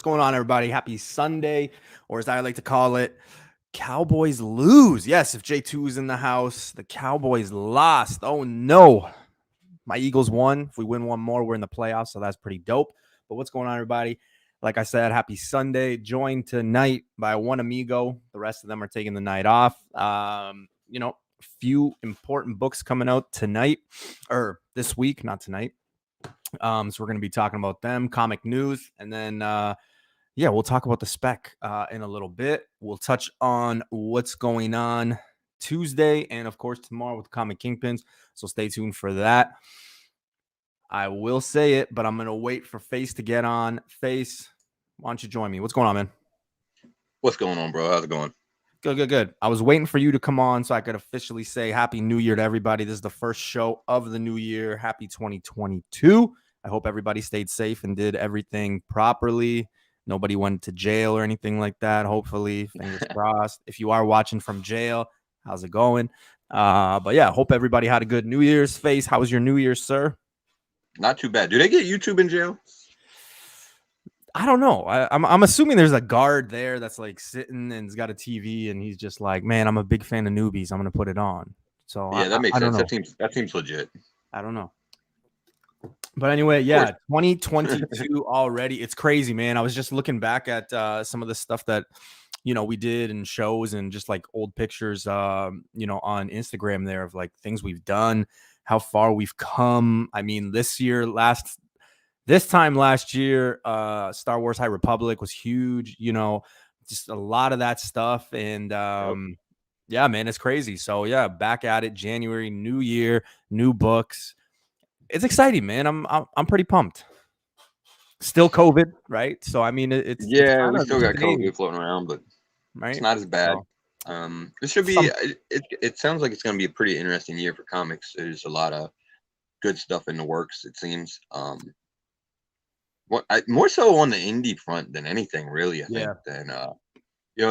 What's going on, everybody? Happy Sunday, or as I like to call it, Cowboys lose. Yes, if J2 is in the house, the Cowboys lost. Oh, no. My Eagles won. If we win one more, we're in the playoffs, so that's pretty dope. But what's going on, everybody? Like I said, happy Sunday. Joined tonight by one amigo. The rest of them are taking the night off. A few important books coming out tonight, or this week, not tonight. So we're going to be talking about them, comic news, and then we'll talk about the spec in a little bit. We'll touch on what's going on Tuesday and, of course, tomorrow with Comic Kingpins. So stay tuned for that. I will say it, but I'm going to wait for Face to get on. Face, why don't you join me? What's going on, man? What's going on, bro? How's it going? Good. I was waiting for you to come on so I could officially say Happy New Year to everybody. This is the first show of the new year. Happy 2022. I hope everybody stayed safe and did everything properly. Nobody went to jail or anything like that, hopefully. Fingers crossed. If you are watching from jail, how's it going? But yeah, hope everybody had a good New Year's. Face, how was your New Year's, sir? Not too bad. Do they get YouTube in jail? I don't know. I'm assuming there's a guard there that's like sitting and he's got a TV and he's just like, man, I'm a big fan of Newbies. I'm going to put it on. So yeah, that makes sense. That seems legit. I don't know. But anyway, yeah, 2022 already. It's crazy, man. I was just looking back at some of the stuff that, we did in shows and just like old pictures, on Instagram there of like things we've done, how far we've come. I mean, this time last year, Star Wars High Republic was huge, just a lot of that stuff. And yeah, man, it's crazy. So yeah, back at it, January, new year, new books. It's exciting, man. I'm pretty pumped. Still COVID, right? So I mean, it's we still got COVID floating around, but right? It's not as bad. So, it should be. It sounds like it's going to be a pretty interesting year for comics. There's a lot of good stuff in the works. It seems. More so on the indie front than anything, really. I think. Than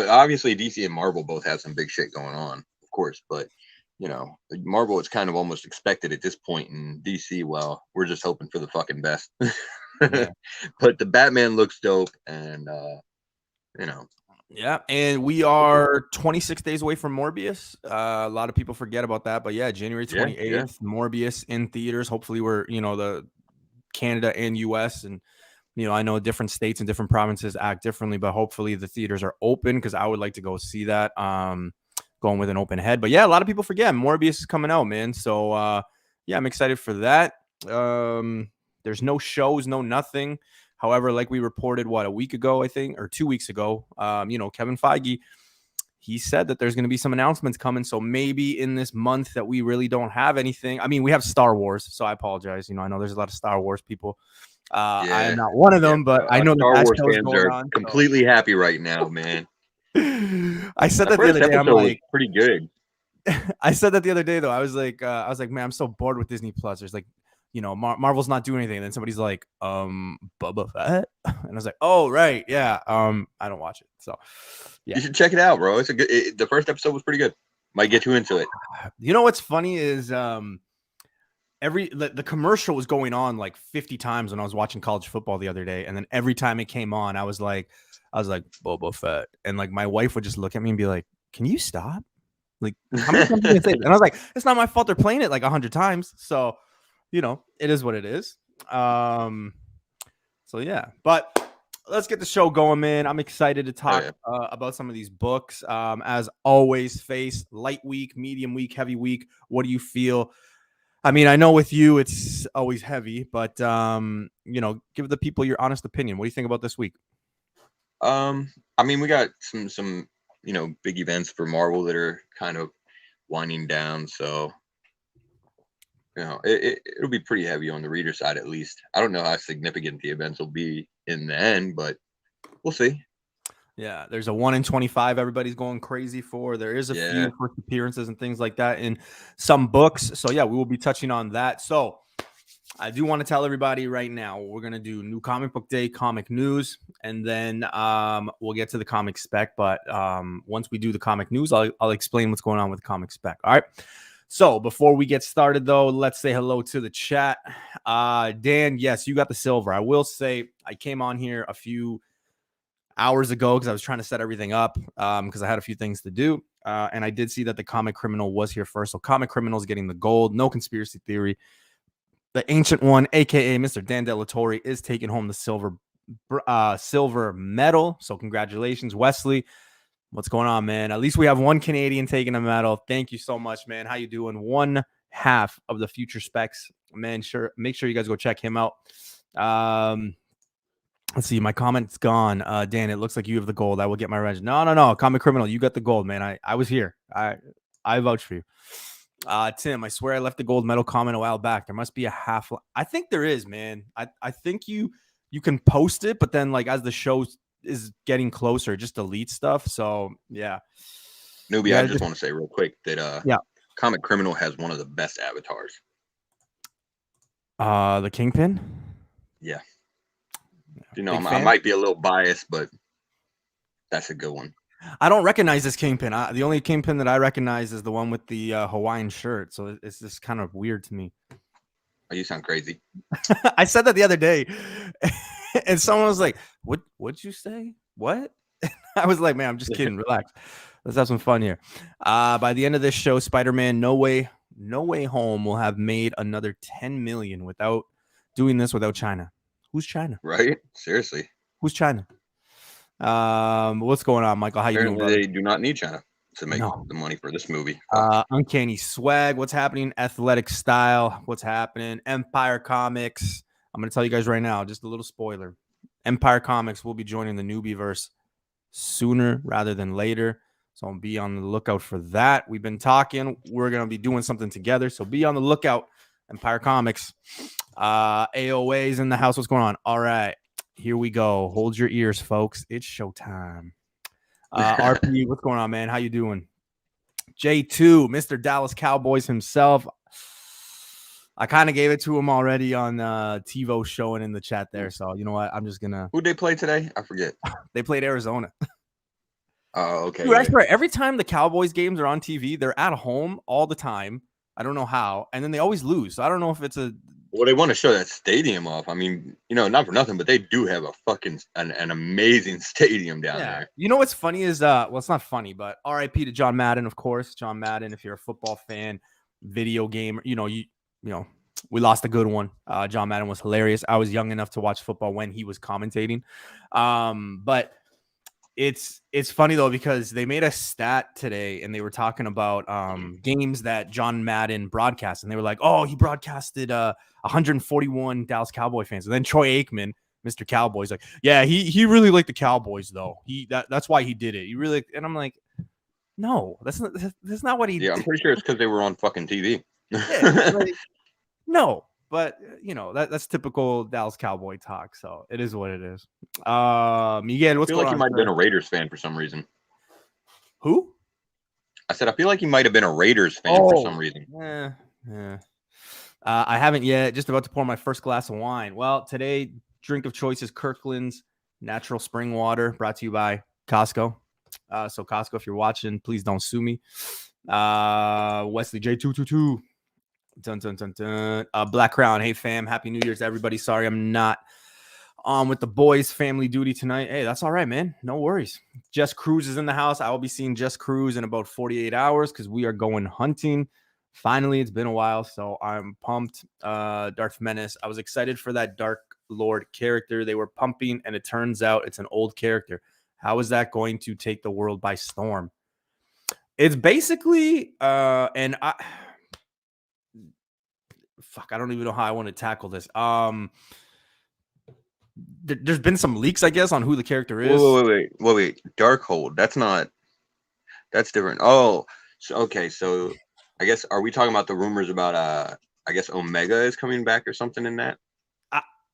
obviously DC and Marvel both have some big shit going on, of course, but. Marvel is kind of almost expected at this point in DC. Well, we're just hoping for the fucking best. But the Batman looks dope, and Yeah, and we are 26 days away from Morbius. A lot of people forget about that, but yeah, January 28th, Morbius in theaters. Hopefully, we're the Canada and US, and I know different states and different provinces act differently, but hopefully the theaters are open because I would like to go see that. Going with an open head. But yeah, a lot of people forget Morbius is coming out, man. So yeah, I'm excited for that. There's no shows, no nothing. However, like we reported, a week ago, I think, or 2 weeks ago, Kevin Feige, he said that there's going to be some announcements coming. So maybe in this month that we really don't have anything. I mean, we have Star Wars, so I apologize. I know there's a lot of Star Wars people. I am not one of them, but I know Star Wars fans are completely happy right now, man. I said that the other day. I'm like, pretty good. I said that the other day though. I was like, man, I'm so bored with Disney Plus. There's like, Marvel's not doing anything. And then somebody's like, Boba Fett, and I was like, oh right, yeah. I don't watch it, so yeah. You should check it out, bro. It's a good. The first episode was pretty good. Might get you into it. What's funny is the commercial was going on like 50 times when I was watching college football the other day, and then every time it came on, I was like, Boba Fett. And like my wife would just look at me and be like, can you stop? Like, how many times you say that? And I was like, it's not my fault they're playing it like 100 times. So, it is what it is. So yeah, but let's get the show going, man. I'm excited to talk about some of these books. As always, Face, light week, medium week, heavy week. What do you feel? I mean, I know with you, it's always heavy, but give the people your honest opinion. What do you think about this week? I mean, we got some big events for Marvel that are kind of winding down, so it'll be pretty heavy on the reader side, at least. I don't know how significant the events will be in the end, but we'll see. Yeah, there's a 1 in 25 everybody's going crazy for. There is a few first appearances and things like that in some books. So yeah, we will be touching on that. So I do want to tell everybody right now, we're going to do New Comic Book Day, comic news, and then we'll get to the comic spec. But once we do the comic news, I'll explain what's going on with the comic spec. All right. So before we get started, though, let's say hello to the chat. Dan, yes, you got the silver. I will say I came on here a few hours ago because I was trying to set everything up because I had a few things to do. And I did see that the Comic Criminal was here first. So Comic Criminal is getting the gold. No conspiracy theory. The Ancient One, a.k.a. Mr. Dan Delatorre, is taking home the silver medal. So congratulations, Wesley. What's going on, man? At least we have one Canadian taking a medal. Thank you so much, man. How you doing? One half of the Future Specs, man. Sure, make sure you guys go check him out. Let's see. My comment's gone. Dan, it looks like you have the gold. I will get my revenge. No. Comic Criminal, you got the gold, man. I was here. I vouch for you. Tim, I swear I left the gold medal comment a while back. There must be a half. I think there is, man. I think you can post it, but then like as the show is getting closer, just delete stuff. So yeah. Newbie, I just want to say real quick that yeah, Comic Criminal has one of the best avatars. The Kingpin. Yeah. You know, I might be a little biased, but that's a good one. I don't recognize this Kingpin. The only Kingpin that I recognize is the one with the Hawaiian shirt. So it's just kind of weird to me. Oh, you sound crazy. I said that the other day, and someone was like, "What'd you say? What?" I was like, "Man, I'm just kidding. Relax. Let's have some fun here." By the end of this show, Spider-Man No Way Home will have made another 10 million without doing this without China. Who's China? Right? Seriously. Who's China? What's going on, Michael? How you doing, brother? They do not need China to make the money for this movie. Uncanny Swag. What's happening? Athletic Style. What's happening? Empire Comics. I'm going to tell you guys right now, just a little spoiler. Empire Comics will be joining the Newbie verse sooner rather than later. So be on the lookout for that. We've been talking. We're going to be doing something together. So be on the lookout. Empire Comics. AOA's in the house. What's going on? All right. Here we go. Hold your ears, folks. It's showtime. RP, what's going on, man? How you doing? J2, Mr. Dallas Cowboys himself. I kind of gave it to him already on TiVo showing in the chat there. So, you know what? I'm just going to. Who'd they play today? I forget. They played Arizona. Oh, okay. Dude, I swear, every time the Cowboys games are on TV, they're at home all the time. I don't know how. And then they always lose. So I don't know if it's a. Well, they want to show that stadium off. I mean, you know, not for nothing, but they do have a fucking an amazing stadium down there. You know what's funny is well, it's not funny, but RIP to John Madden, of course. John Madden, if you're a football fan, video game, you know, we lost a good one. John Madden was hilarious. I was young enough to watch football when he was commentating. But it's funny though, because they made a stat today and they were talking about games that John Madden broadcast, and they were like, oh, he broadcasted 141 Dallas Cowboy fans. And then Troy Aikman, Mr. Cowboys, like, yeah, he really liked the Cowboys though. That's why he did it. He really, and I'm like, no, that's not what he did. I'm pretty sure it's because they were on fucking TV. Yeah, like, no, but you know, that's typical Dallas Cowboy talk. So it is what it is. Miguel, what's going on? I feel like you might have been a Raiders fan for some reason. Who? I said I feel like you might have been a Raiders fan for some reason. Yeah. I haven't yet. Just about to pour my first glass of wine. Well, today, drink of choice is Kirkland's Natural Spring Water, brought to you by Costco. So Costco, if you're watching, please don't sue me. Wesley J222. Dun, dun, dun, dun. Black Crown. Hey, fam. Happy New Year's to everybody. Sorry I'm not on with the boys' family duty tonight. Hey, that's all right, man. No worries. Jess Cruz is in the house. I will be seeing Jess Cruz in about 48 hours because we are going hunting. Finally, it's been a while, so I'm pumped. Darth Menace. I was excited for that Dark Lord character they were pumping, and it turns out it's an old character. How is that going to take the world by storm? It's basically, I don't even know how I want to tackle this. There's been some leaks, I guess, on who the character is. Wait. Darkhold. That's different. Oh, so I guess, are we talking about the rumors about I guess Omega is coming back or something in that?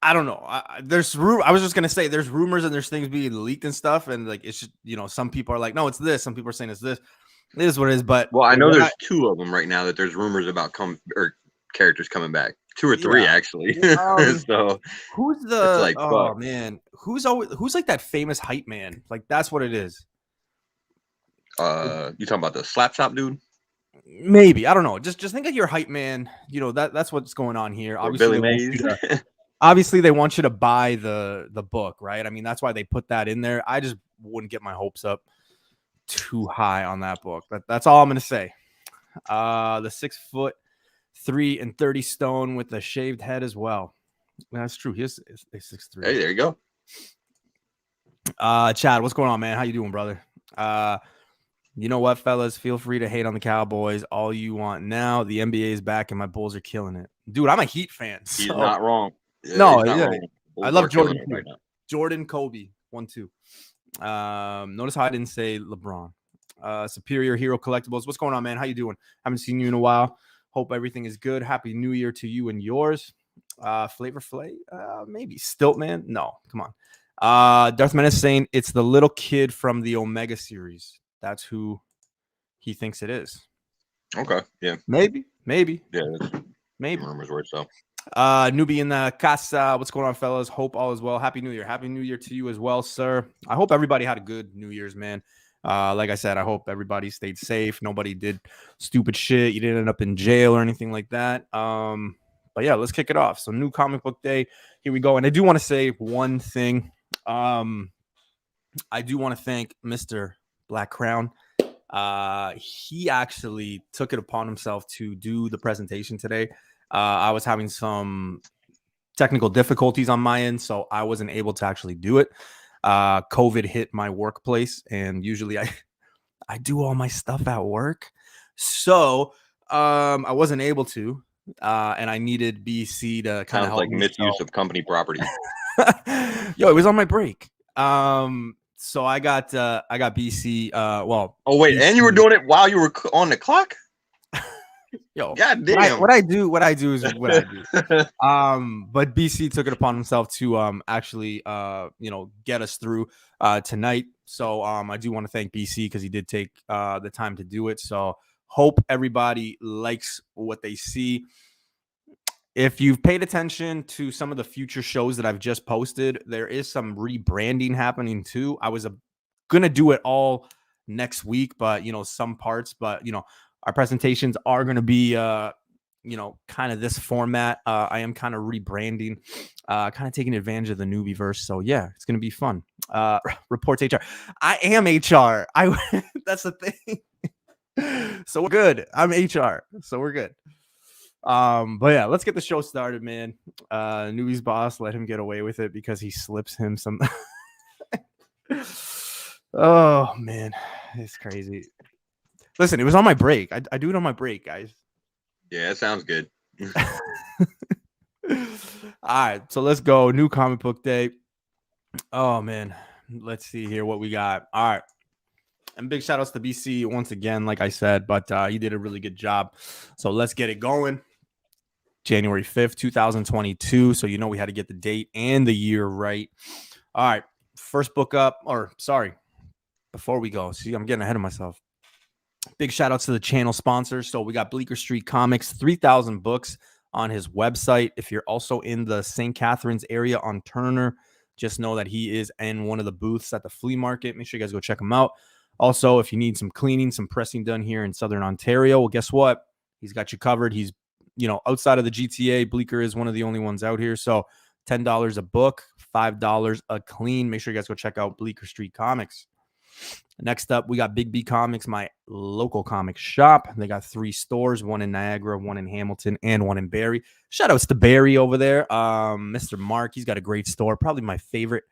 I don't know. I was just gonna say there's rumors and there's things being leaked and stuff, and like it's just, you know, some people are like, no, it's this. Some people are saying it's this. It is what it is. But well, I know there's two of them right now that there's rumors about characters coming back. 2 or 3 actually. So who's the like, man? Who's like that famous hype man? Like that's what it is. You talking about the slap shop dude? Maybe, I don't know. Just think of your hype man. You know, that's what's going on here. Or obviously, Billy Mays. obviously they want you to buy the book, right? I mean, that's why they put that in there. I just wouldn't get my hopes up too high on that book. That's all I'm gonna say. The 6'3" and 30 stone with a shaved head as well. That's true. He's a 6'3". Hey, there you go. Chad, what's going on, man? How you doing, brother? You know what, fellas? Feel free to hate on the Cowboys all you want now. The NBA is back and my Bulls are killing it. Dude, I'm a Heat fan. He's not wrong. Yeah, no, he's not wrong. I love Jordan right now. Jordan, Kobe, 1-2. Notice how I didn't say LeBron. Superior Hero Collectibles. What's going on, man? How you doing? Haven't seen you in a while. Hope everything is good. Happy New Year to you and yours. Flavor Flay? Maybe. Stiltman? No, come on. Darth Menace saying it's the little kid from the Omega series. That's who he thinks it is. Okay, yeah. Maybe. Yeah, maybe. Rumors were so. Newbie in the casa. What's going on, fellas? Hope all is well. Happy New Year. Happy New Year to you as well, sir. I hope everybody had a good New Year's, man. Like I said, I hope everybody stayed safe. Nobody did stupid shit. You didn't end up in jail or anything like that. But yeah, let's kick it off. So new comic book day. Here we go. And I do want to say one thing. I do want to thank Mr. Black Crown. He actually took it upon himself to do the presentation today. I was having some technical difficulties on my end, so I wasn't able to actually do it. COVID hit my workplace, and usually I do all my stuff at work. So I wasn't able to, and I needed BC to kind of help like me. Misuse of company property. Yo, it was on my break. So I got BC. Well, oh wait, BC. And you were doing it while you were on the clock. Yo, God damn. What I do is what I do. But BC took it upon himself to actually get us through tonight. So I do want to thank BC because he did take the time to do it. So hope everybody likes what they see. If you've paid attention to some of the future shows that I've just posted, there is some rebranding happening too. I was gonna do it all next week, but some parts, but our presentations are going to be, kind of this format. I am kind of rebranding, kind of taking advantage of the newbie verse. So yeah, it's going to be fun. Reports HR. I am HR. That's the thing. So we're good. I'm HR. So we're good. But yeah, let's get the show started, man. Newbie's boss let him get away with it because he slips him some. Oh man, it's crazy. Listen, it was on my break. I do it on my break, guys. Yeah, it sounds good. All right, so let's go. New comic book day. Oh, man. Let's see here what we got. All right. And big shout outs to BC once again, like I said, but he did a really good job. So let's get it going. January 5th, 2022. So we had to get the date and the year right. All right. First book up, or sorry, before we go. See, I'm getting ahead of myself. Big shout outs to the channel sponsors. So we got Bleecker Street Comics, 3,000 books on his website. If you're also in the St. Catharines area on Turner, just know that he is in one of the booths at the flea market. Make sure you guys go check him out. Also, if you need some cleaning, some pressing done here in Southern Ontario, well, guess what? He's got you covered. He's, outside of the GTA, Bleecker is one of the only ones out here. So $10 a book, $5 a clean. Make sure you guys go check out Bleecker Street Comics. Next up, we got Big B Comics, my local comic shop. They got 3 stores, one in Niagara, one in Hamilton, and one in Barrie. Shout outs to Barrie over there. Mr. Mark, he's got a great store. Probably my favorite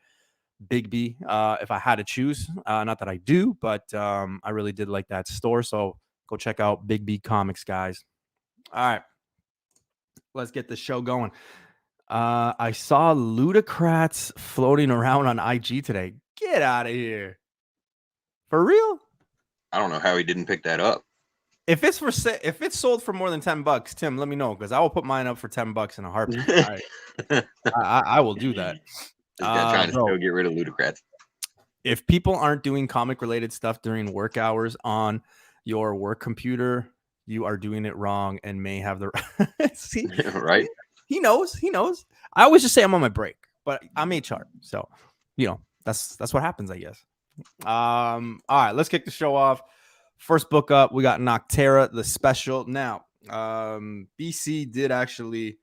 Big B, if I had to choose. Not that I do, but I really did like that store. So go check out Big B Comics, guys. All right. Let's get the show going. I saw Ludacrats floating around on IG today. Get out of here. For real? I don't know how he didn't pick that up. If it's sold for more than $10, Tim, let me know because I will put mine up for $10 in a heartbeat. I will do that. This guy trying to still get rid of Ludacrats. If people aren't doing comic related stuff during work hours on your work computer, you are doing it wrong and may have the see right. He knows. I always just say I'm on my break, but I'm HR, so that's what happens, I guess. All right, let's kick the show off. First book up, we got Noctera, the special. Now, BC did actually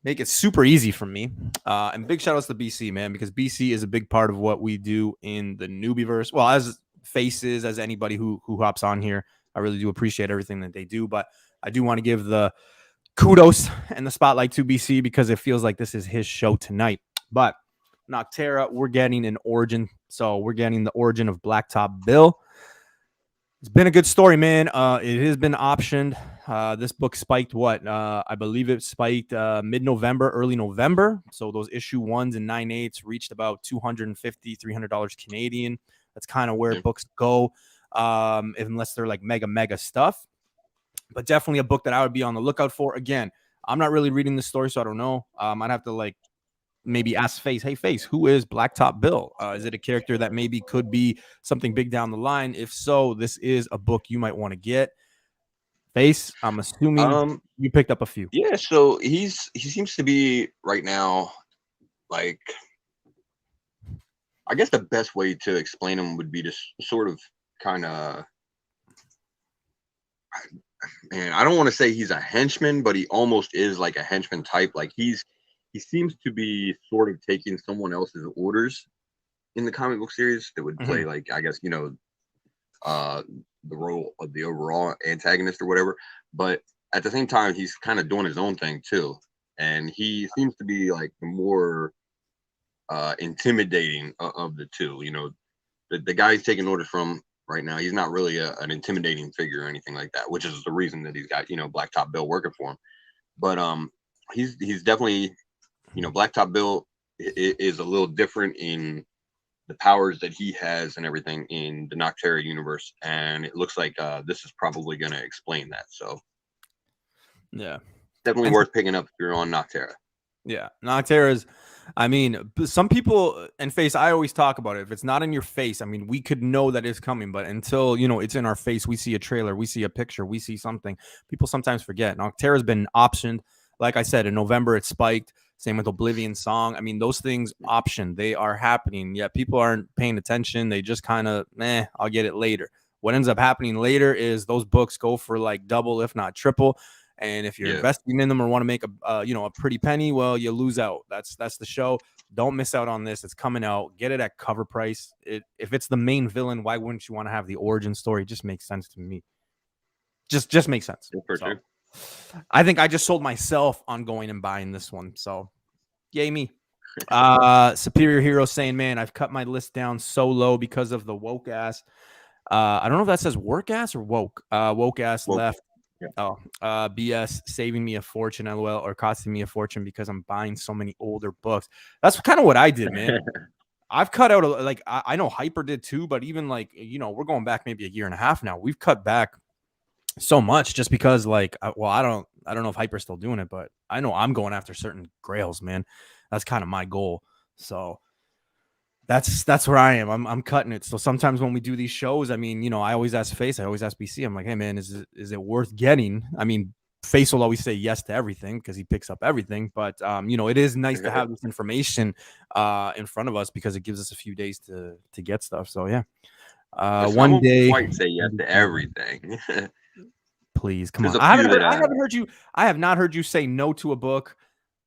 make it super easy for me. And big shout outs to BC, man, because BC is a big part of what we do in the Newbieverse. Well, as faces, as anybody who hops on here, I really do appreciate everything that they do. But I do want to give the kudos and the spotlight to BC because it feels like this is his show tonight. But Noctera, we're getting an origin. So we're getting the origin of Blacktop Bill. It's been a good story, man. It has been optioned. This book spiked what? I believe it spiked mid-November, early November. So those issue 1s and 9/8 reached about $250, $300 Canadian. That's kind of where books go, unless they're like mega stuff. But definitely a book that I would be on the lookout for. Again, I'm not really reading the story, so I don't know. I'd have to like maybe ask Face, hey, Face, who is Blacktop Bill? Is it a character that maybe could be something big down the line? If so, this is a book you might want to get. Face, I'm assuming you picked up a few. Yeah, so he seems to be right now, like, I guess the best way to explain him would be to sort of kind of, man, I don't want to say he's a henchman, but he almost is like a henchman type. Like he seems to be sort of taking someone else's orders in the comic book series that would play like, I guess, the role of the overall antagonist or whatever. But at the same time, he's kind of doing his own thing too. And he seems to be like the more intimidating of the two. The guy he's taking orders from right now, he's not really an intimidating figure or anything like that, which is the reason that he's got, Blacktop Bill working for him. But he's definitely, Blacktop Bill is a little different in the powers that he has and everything in the Noctera universe, and it looks like this is probably going to explain that. So yeah, definitely worth picking up if you're on Noctera. Yeah, Noctera is, I mean, some people and Face, I always talk about it. If it's not in your face, I mean, we could know that it's coming, but until, it's in our face, we see a trailer, we see a picture, we see something, people sometimes forget. Noctera's been optioned. Like I said, in November, it spiked. Same with Oblivion Song. I mean, those things optioned. They are happening. Yet people aren't paying attention. They just kind of, I'll get it later. What ends up happening later is those books go for like double, if not triple. And if you're investing in them or want to make a pretty penny, well, you lose out. That's the show. Don't miss out on this. It's coming out. Get it at cover price. If it's the main villain, why wouldn't you want to have the origin story? It just makes sense to me. Just makes sense. For sure. I think I just sold myself on going and buying this one. So, yay me. Superior Hero saying, man, I've cut my list down so low because of the woke ass. I don't know if that says work ass or woke. Woke ass left. Yeah. BS saving me a fortune, LOL, or costing me a fortune because I'm buying so many older books. That's kind of what I did, man. I've cut out I know Hyper did too, but even we're going back maybe a year and a half now. We've cut back so much just because I don't know if Hyper's still doing it, but I know I'm going after certain grails, man. That's kind of my goal. So that's where I am. I'm cutting it. So sometimes when we do these shows, I mean, I always ask Face, I always ask BC. I'm like, hey man, is it worth getting? I mean, Face will always say yes to everything because he picks up everything. But it is nice to have this information in front of us because it gives us a few days to get stuff. So yeah. One day quite say yes to everything. Please come on. I have not heard you say no to a book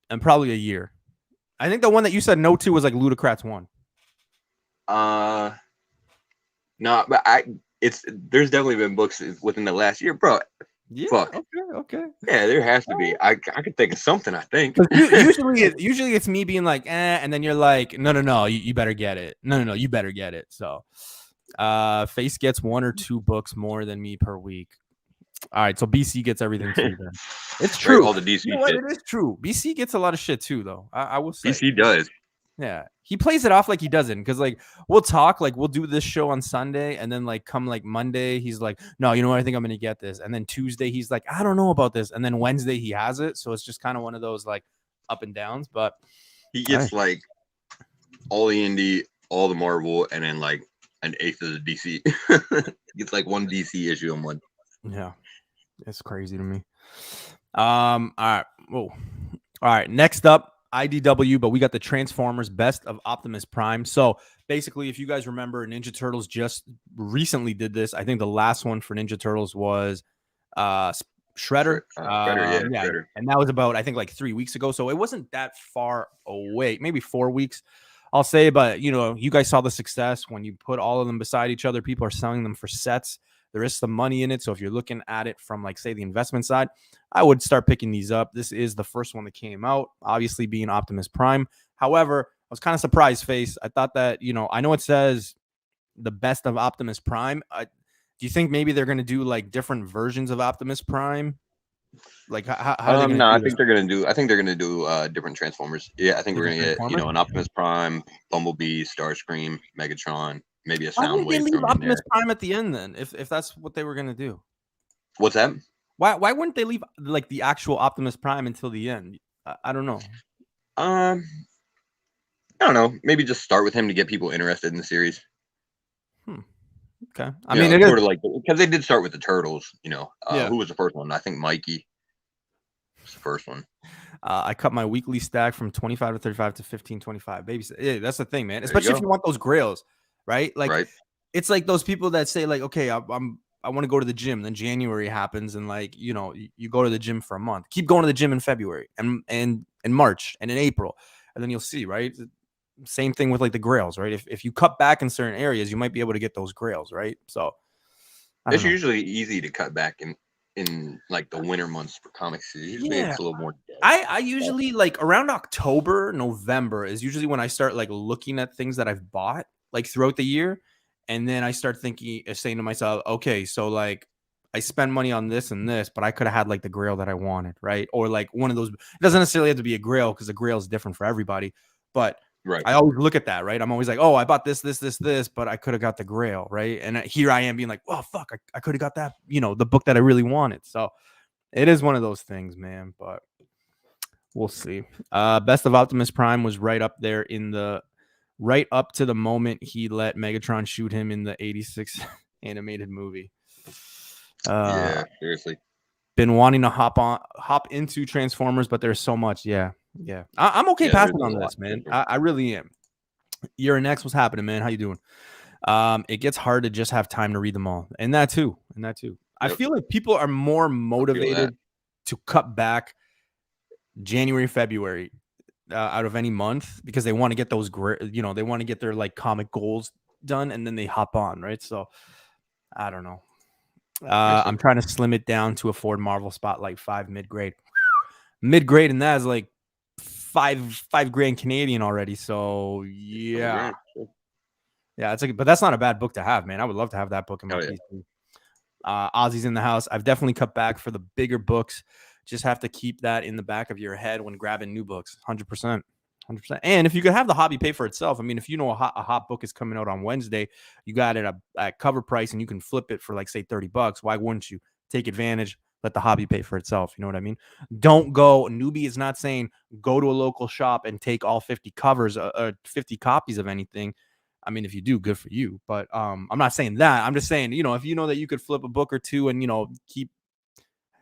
in probably a year. I think the one that you said no to was like Ludocrats 1. No, but there's definitely been books within the last year, bro. Yeah. Fuck. Okay. Yeah, there has to be. I could think of something. I think usually it's me being like, and then you're like, no, you better get it. No, you better get it. So, Face gets 1 or 2 books more than me per week. All right, so BC gets everything too. Then it's true. Right, all the DC shit. It is true. BC gets a lot of shit too, though. I will say BC does. Yeah, he plays it off like he doesn't, because we'll talk, we'll do this show on Sunday, and then come Monday, he's like, no, you know what, I think I'm gonna get this, and then Tuesday he's like, I don't know about this, and then Wednesday he has it, so it's just kind of one of those up and downs. But he gets all the indie, all the Marvel, and then an eighth of the DC. He gets 1 DC issue in one. Yeah, it's crazy to me. All right. Whoa. All right. Next up, IDW, but we got the Transformers Best of Optimus Prime. So basically, if you guys remember, Ninja Turtles just recently did this. I think the last one for Ninja Turtles was Shredder. Shredder, yeah, Yeah, Shredder. and that was about, I think, like 3 weeks ago. So it wasn't that far away, maybe 4 weeks, I'll say. But you guys saw the success when you put all of them beside each other. People are selling them for sets. There is some money in it. So if you're looking at it from, like, say, the investment side, I would start picking these up. This is the first one that came out, obviously being Optimus Prime. However, I was kind of surprised, Face. I thought that, I know it says the best of Optimus Prime. Do you think maybe they're going to do like different versions of Optimus Prime? Like how are they going to No, do I this? think they're gonna do. I think they're gonna do different Transformers. Yeah, I think we're Different gonna get Transformers? an Optimus Prime, Bumblebee, Starscream, Megatron, maybe a Why wouldn't they Soundwave leave thrown in Optimus there. Prime at the end then? If that's what they were going to do, What's that? why wouldn't they leave like the actual Optimus Prime until the end? I don't know. Um, I don't know. Maybe just start with him to get people interested in the series. Okay, I mean it is. Sort of like because they did start with the Turtles. Yeah. Who was the first one? I think Mikey was the first one. I cut my weekly stack from 25 to 35 to 15, 25. Baby, yeah, that's the thing, man. There you Especially if go. you want those grails, right? Like, Right. it's like those people that say, like, okay, I want to go to the gym. Then January happens, and like, you go to the gym for a month. Keep going to the gym in February and in March and in April, and then you'll see, right? Same thing with like the grails, right? If you cut back in certain areas, you might be able to get those grails, right? So I don't It's know. usually easy to cut back in like the winter months for comics. Usually Yeah. it's a little more dead. I usually, like, around October, November is usually when I start like looking at things that I've bought like throughout the year. And then I start saying to myself, okay, so like I spend money on this and this, but I could have had like the grail that I wanted, right? Or like one of those. It doesn't necessarily have to be a grail because a grail is different for everybody. But Right. I always look at that, right? I'm always like, oh, I bought this, but I could have got the grail, right? And here I am being like, oh, fuck, I could have got that, the book that I really wanted. So it is one of those things, man. But we'll see. Best of Optimus Prime was right up there right up to the moment he let Megatron shoot him in the 86 animated movie. Yeah, seriously. Been wanting to hop into Transformers, but there's so much. Yeah. I'm okay passing on this, man. I really am. Year and X, what's happening, man? How you doing? It gets hard to just have time to read them all, and that too. I feel like people are more motivated to cut back January, February out of any month because they want to get those they want to get their like comic goals done, and then they hop on, right? So I don't know. I'm trying to slim it down to afford Marvel Spotlight 5 mid-grade, and that is like $5,000 Canadian already. So yeah, it's like, but that's not a bad book to have, man. I would love to have that book in my PC. Ozzy's in the house. I've definitely cut back for the bigger books. Just have to keep that in the back of your head when grabbing new books. 100%. And if you could have the hobby pay for itself, I mean, if you know a hot book is coming out on Wednesday, you got it at cover price and you can flip it for like, say, $30. Why wouldn't you take advantage? Let the hobby pay for itself. You know what I mean? Don't go. Newbie is not saying go to a local shop and take all 50 covers, 50 copies of anything. I mean, if you do, good for you. But I'm not saying that. I'm just saying, if you know that you could flip a book or two and, keep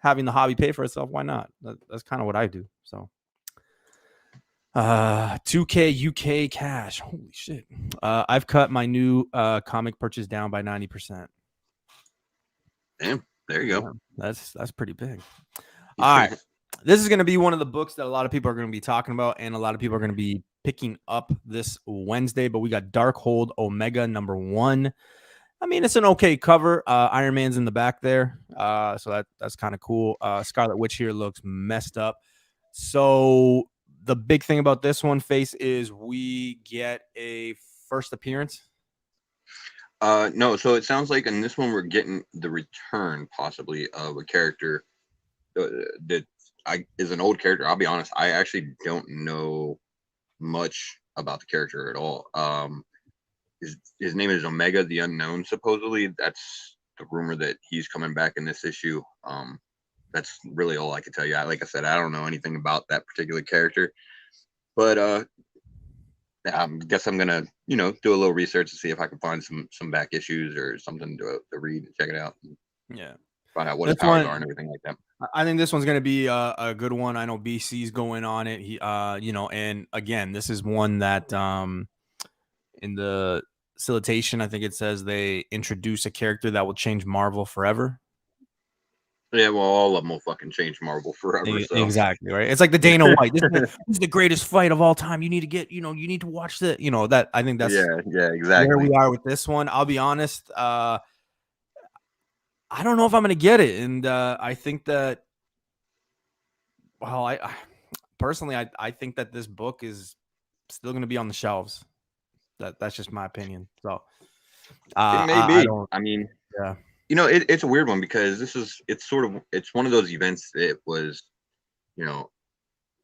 having the hobby pay for itself, why not? That's kind of what I do. So 2K UK cash. Holy shit. I've cut my new comic purchase down by 90%. Damn, there you go. That's pretty big. All right. This is going to be one of the books that a lot of people are going to be talking about, and a lot of people are going to be picking up this Wednesday. But we got Darkhold Omega #1. I mean, it's an okay cover. Iron Man's in the back there, so that's kind of cool. Scarlet Witch here looks messed up. So the big thing about this one, Face, is we get a first appearance. No, so it sounds like in this one we're getting the return possibly of a character that is an old character. I'll be honest, I actually don't know much about the character at all. His name is Omega the Unknown, supposedly. That's the rumor that he's coming back in this issue. That's really all I can tell you. Like I said, I don't know anything about that particular character. But I guess I'm gonna, do a little research to see if I can find some back issues or something to read and check it out. Yeah. Find out what his powers are and everything like that. I think this one's going to be a good one. I know BC's going on it. He, and again, this is one that in the solicitation, I think it says they introduce a character that will change Marvel forever. Yeah, well, all of them will fucking change Marvel forever. So Exactly, right? It's like the Dana White. This is the greatest fight of all time. You need to get, you need to watch that. That I think that's yeah, where exactly. we are with this one. I'll be honest. I don't know if I'm gonna get it, and I think that. Well, I personally, I think that this book is still gonna be on the shelves. That's just my opinion. So, It may I be. don't. I mean, Yeah. it's a weird one because it's one of those events that was, you know,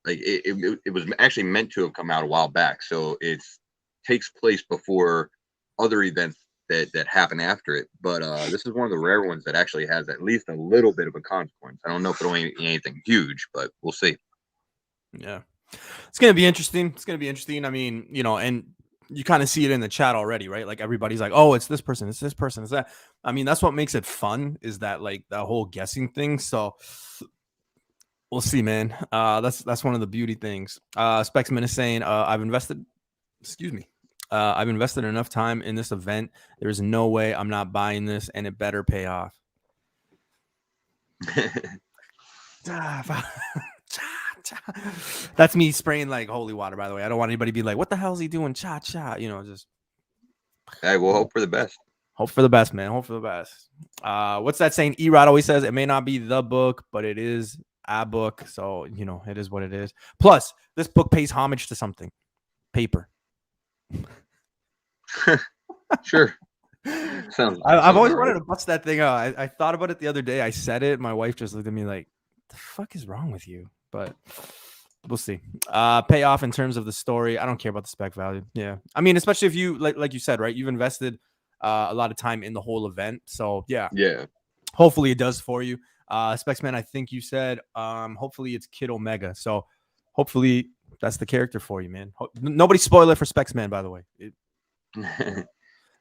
like it was actually meant to have come out a while back. So it's takes place before other events that happen after it. But this is one of the rare ones that actually has at least a little bit of a consequence. I don't know if it'll be anything huge, but we'll see. Yeah. It's gonna be interesting. It's gonna be interesting. I mean, and you kind of see it in the chat already, right? Like everybody's like, "Oh, it's this person, it's this person, it's that." I mean, that's what makes it fun is that like the whole guessing thing. So we'll see, man. That's one of the beauty things. Specsman is saying, I've invested. Excuse me. I've invested enough time in this event. There's no way I'm not buying this, and it better pay off. That's me spraying like holy water, by the way. I don't want anybody to be like, what the hell is he doing? Cha cha. Just I will hope for the best. Hope for the best, man. Hope for the best. What's that saying? Erod always says it may not be the book, but it is a book. So, it is what it is. Plus, this book pays homage to something. Paper. Sure. I've always wanted to bust that thing out. I thought about it the other day. I said it. My wife just looked at me like, the fuck is wrong with you? But we'll see. Payoff in terms of the story. I don't care about the spec value. Yeah. I mean, especially if you, like you said, right? You've invested a lot of time in the whole event. So, yeah. Yeah. Hopefully it does for you. Specsman, I think you said hopefully it's Kid Omega. So, hopefully that's the character for you, man. Nobody spoil it for Specsman, by the way.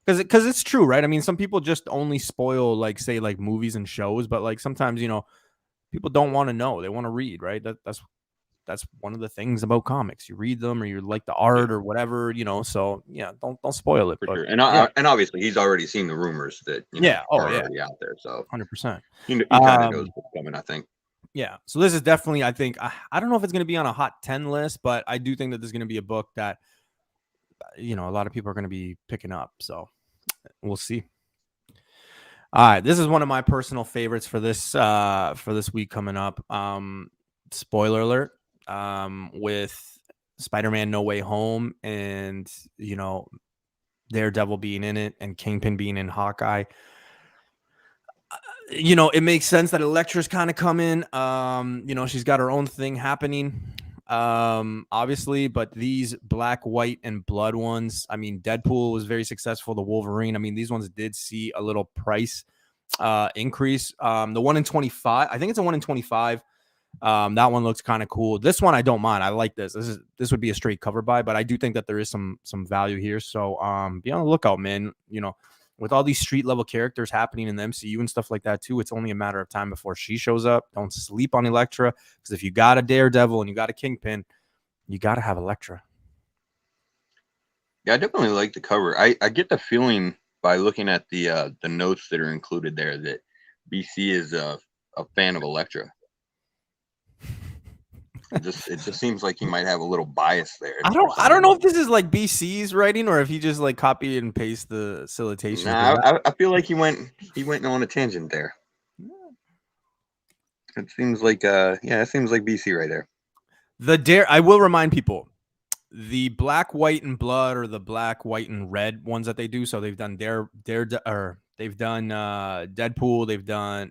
Because it's true, right? I mean, some people just only spoil like say like movies and shows, but like sometimes people don't want to know; they want to read, right? That's one of the things about comics. You read them, or you like the art, or whatever, So yeah, don't spoil it. For but, sure, and yeah. and obviously he's already seen the rumors that Yeah, are already out there, so 100%. He kind of knows what's coming, I think. Yeah, so this is definitely, I think, I don't know if it's going to be on a hot 10 list, but I do think that there's going to be a book that a lot of people are going to be picking up. So we'll see. All right, this is one of my personal favorites for this week coming up. Spoiler alert, with Spider-Man No Way Home and Daredevil being in it and Kingpin being in Hawkeye. It makes sense that Elektra's kind of coming. She's got her own thing happening. Obviously, but these black, white, and blood ones, I mean, Deadpool was very successful. The Wolverine, I mean, these ones did see a little price increase. The 1 in 25, I think it's a 1 in 25. That one looks kind of cool. This one I don't mind. I like this. This would be a straight cover buy, but I do think that there is some value here. So be on the lookout, man. With all these street level characters happening in the MCU and stuff like that too, it's only a matter of time before she shows up. Don't sleep on Elektra, because if you got a Daredevil and you got a Kingpin, you got to have Elektra. Yeah, I definitely like the cover. I get the feeling by looking at the notes that are included there that BC is a fan of Elektra. It just seems like he might have a little bias there. I don't know if this is like BC's writing or if he just like copied and pasted the citations. Nah, I feel like he went on a tangent there. It seems like it seems like BC right there. I will remind people, the black, white, and blood, or the black, white, and red ones that they do. So they've done they've done Deadpool, they've done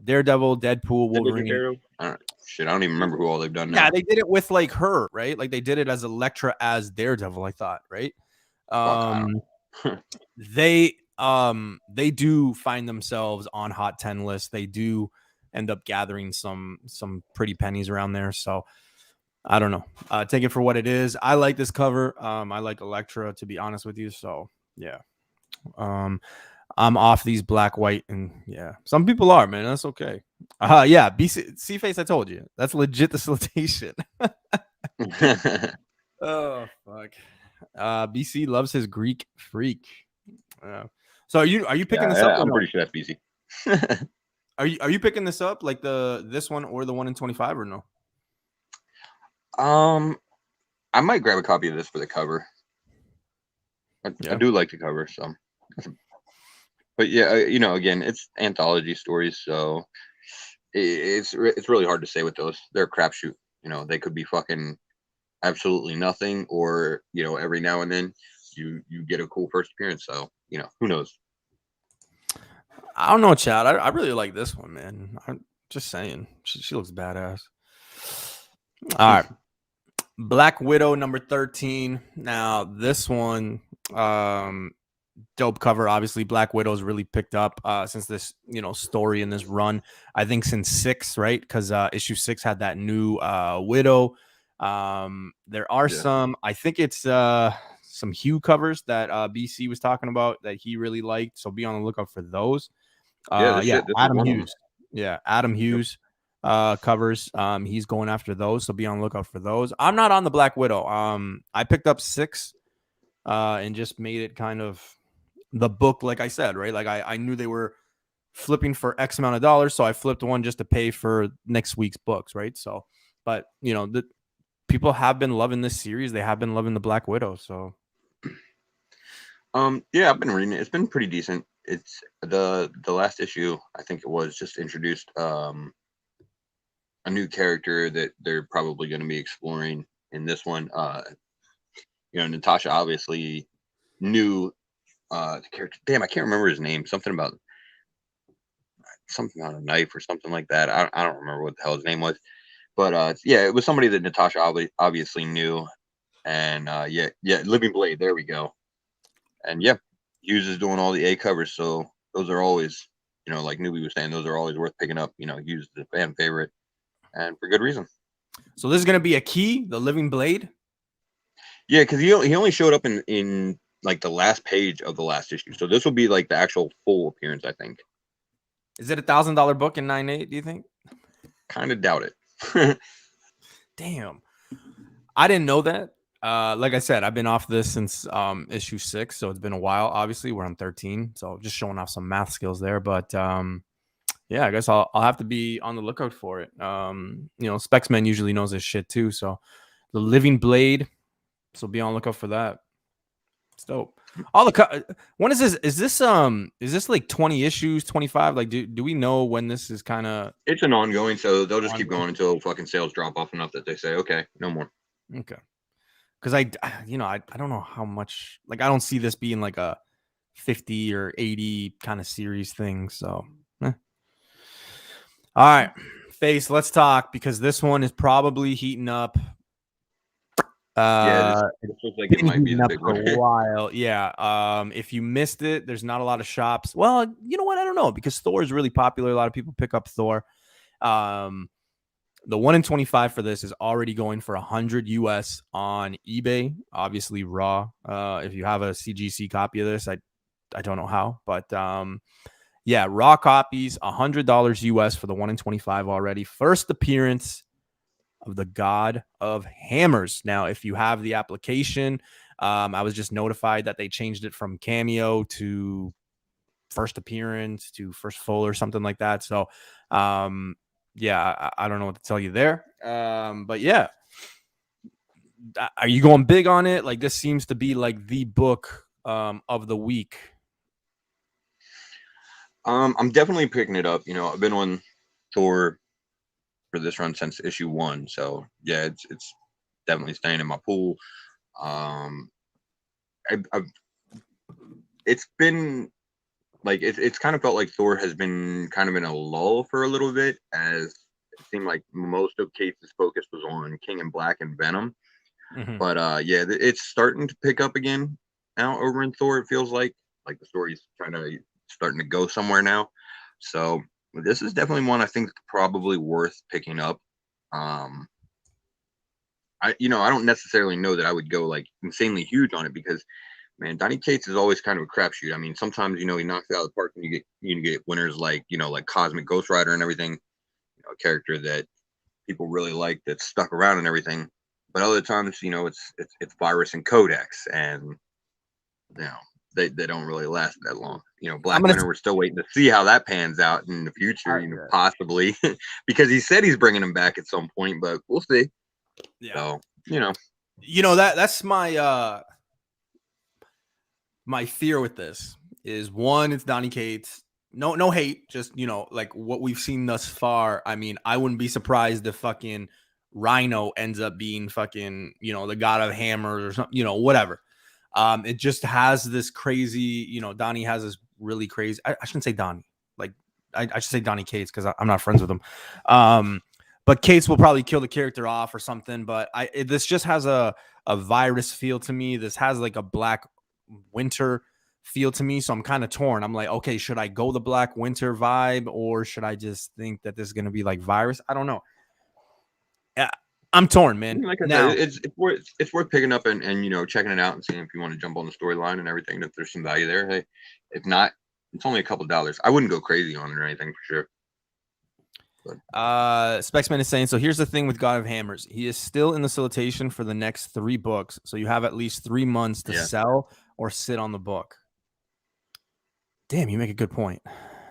Daredevil, Deadpool, Wolverine. I don't even remember who all they've done now. Yeah, they did it with like her, right? Like they did it as Elektra as Daredevil, I thought, right? They do find themselves on hot 10 lists. They do end up gathering some pretty pennies around there. So I don't know. Take it for what it is. I like this cover. I like Elektra, to be honest with you. So yeah. I'm off these black, white, and yeah. Some people are, man. That's okay. Yeah, C-Face, I told you. That's legit the solicitation. Oh, fuck. BC loves his Greek freak. So are you picking this up? I'm pretty sure that's BC. Are you picking this up like this one or the 1 in 25 or no? I might grab a copy of this for the cover. I do like the cover, so. But yeah, again, it's anthology stories, so it's really hard to say with those. They're a crapshoot. They could be fucking absolutely nothing, or every now and then you get a cool first appearance. So who knows? I don't know, Chad. I really like this one, man. I'm just saying, she looks badass. All right. Black Widow number 13. Now this one, dope cover. Obviously, Black Widow's really picked up since this story in this run. I think since 6, right? Because issue 6 had that new Widow. There are some. I think it's some Hugh covers that BC was talking about that he really liked. So be on the lookout for those. This Adam Hughes. Yeah, Adam Hughes. Covers. He's going after those, so be on the lookout for those. I'm not on the Black Widow. I picked up 6 and just made it kind of the book, like I said, right? Like I knew they were flipping for X amount of dollars, so I flipped one just to pay for next week's books, right? So, but the people have been loving this series. They have been loving the Black Widow. So, yeah, I've been reading it. It's been pretty decent. It's the last issue, I think it was, just introduced a new character that they're probably going to be exploring in this one. Natasha obviously knew the character. Damn, I can't remember his name. Something about a knife or something like that. I don't remember what the hell his name was. But yeah, it was somebody that Natasha obviously knew. And Living Blade. There we go. And yeah, Hughes is doing all the A covers, so those are always, like Newbie was saying, those are always worth picking up. Hughes is a fan favorite, and for good reason. So this is gonna be a key, the Living Blade. Yeah, because he only showed up in like the last page of the last issue, so this will be like the actual full appearance, I think. Is it $1,000 book in 9.8? Do you think? Kind of doubt it. Damn, I didn't know that. Like I said, I've been off this since issue 6, so it's been a while. Obviously, we're on 13, so just showing off some math skills there. But yeah, I guess I'll have to be on the lookout for it. Specsman usually knows his shit too. So the Living Blade, so be on the lookout for that. It's dope. When is this? Is this like 20 issues, 25? Like, do we know when this is kind of? It's an ongoing, so they'll just keep going until fucking sales drop off enough that they say, okay, no more. Okay. Because I don't know how much. Like, I don't see this being like a 50 or 80 kind of series thing. So, all right, Face. Let's talk because this one is probably heating up. This looks like it might be the big one. For a while. Yeah. If you missed it, there's not a lot of shops. Well, you know what? I don't know because Thor is really popular. A lot of people pick up Thor. The 1 in 25 for this is already going for $100 US on eBay. Obviously, raw. If you have a CGC copy of this, I don't know how, but yeah, raw copies, $100 US for the 1 in 25 already. First appearance of the God of Hammers. Now, if you have the application, I was just notified that they changed it from cameo to first appearance to first full or something like that. So, yeah, I don't know what to tell you there. But yeah, are you going big on it? Like, this seems to be like the book of the week. I'm definitely picking it up. I've been on Thor for this run since issue 1, so yeah, it's definitely staying in my pool. It's been like it's kind of felt like Thor has been kind of in a lull for a little bit, as it seemed like most of Case's focus was on King in Black and Venom. Mm-hmm. But yeah, it's starting to pick up again now over in Thor. It feels like the story's starting to go somewhere now. So this is definitely one I think probably worth picking up. I don't necessarily know that I would go like insanely huge on it because, man, Donny Cates is always kind of a crapshoot. I mean, sometimes he knocks it out of the park and you get winners like like Cosmic Ghost Rider and everything, a character that people really like that's stuck around and everything. But other times, it's Virus and Codex, and they don't really last that long. You know, Black Winter, we're still waiting to see how that pans out in the future. You know, possibly because he said he's bringing him back at some point, but we'll see. Yeah. So you know that's my my fear with this is, one, it's Donny Cates. No hate, just, you know, like what we've seen thus far. I mean, I wouldn't be surprised if fucking Rhino ends up being fucking, you know, the god of hammers or something, you know, whatever. It just has this crazy, you know, Donnie has this really crazy, I shouldn't say Donnie, like I should say Donny Cates because I'm not friends with him. But Cates will probably kill the character off or something. But this just has a virus feel to me. This has like a Black Winter feel to me. So I'm kind of torn. I'm like, okay, should I go the Black Winter vibe, or should I just think that this is going to be like virus? I don't know. Yeah, I'm torn, man. Like I said, it's worth picking up and you know, checking it out and seeing if you want to jump on the storyline and everything, if there's some value there. Hey, if not, it's only a couple $. I wouldn't go crazy on it or anything for sure. Specsman is saying, so here's the thing with God of Hammers. He is still in the solicitation for the next 3 books. So you have at least 3 months to sell or sit on the book. Damn, you make a good point.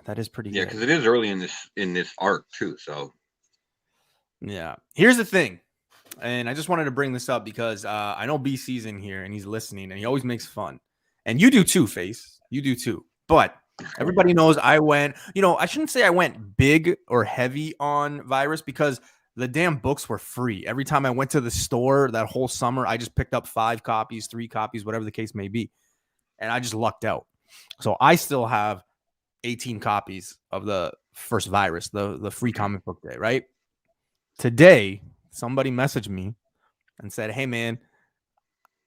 That is pretty good. Yeah, because it is early in this arc too. So yeah. Here's the thing. And I just wanted to bring this up because I know BC's in here and he's listening and he always makes fun. And you do too, Face. You do too. But everybody knows I went, you know, I shouldn't say I went big or heavy on virus because the damn books were free. Every time I went to the store that whole summer, I just picked up 5 copies, 3 copies, whatever the case may be. And I just lucked out. So I still have 18 copies of the first virus, the free comic book day, right? Today, somebody messaged me and said, hey, man,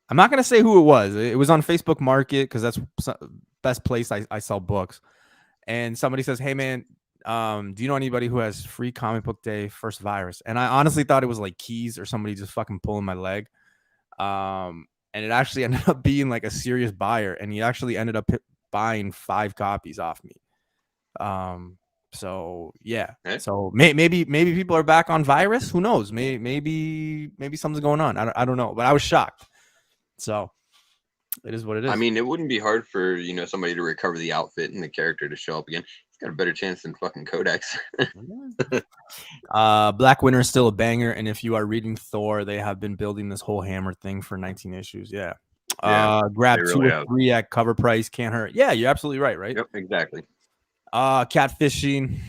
I'm not going to say who it was. It was on Facebook Market because that's the best place I sell books. And somebody says, hey, man, do you know anybody who has free comic book day first virus? And I honestly thought it was like Keys or somebody just fucking pulling my leg. And it actually ended up being like a serious buyer. And he actually ended up buying 5 copies off me. So yeah. So maybe people are back on virus. Who knows? Maybe something's going on. I don't know. But I was shocked. So it is what it is. I mean, it wouldn't be hard for, you know, somebody to recover the outfit and the character to show up again. He's got a better chance than fucking Codex. Black Winter is still a banger, and if you are reading Thor, they have been building this whole hammer thing for 19 issues. Yeah. Grab 2 or 3 at cover price, can't hurt. Yeah, you're absolutely right? Yep, exactly. Catfishing.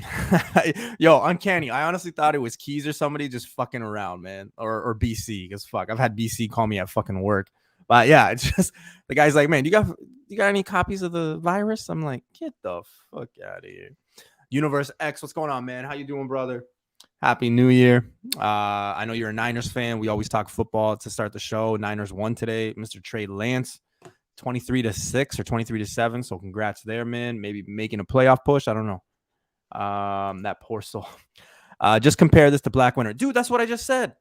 Yo, uncanny. I honestly thought it was Keys or somebody just fucking around, man. Or BC, because fuck, I've had BC call me at fucking work. But yeah, it's just the guy's like, man, you got any copies of the virus? I'm like, get the fuck out of here. Universe X, what's going on, man? How you doing, brother? Happy New Year. I know you're a Niners fan. We always talk football to start the show. Niners won today. Mr. Trey Lance, 23-6 or 23-7. So congrats there, man. Maybe making a playoff push. I don't know. That poor soul. Just compare this to Black Winter. Dude, that's what I just said.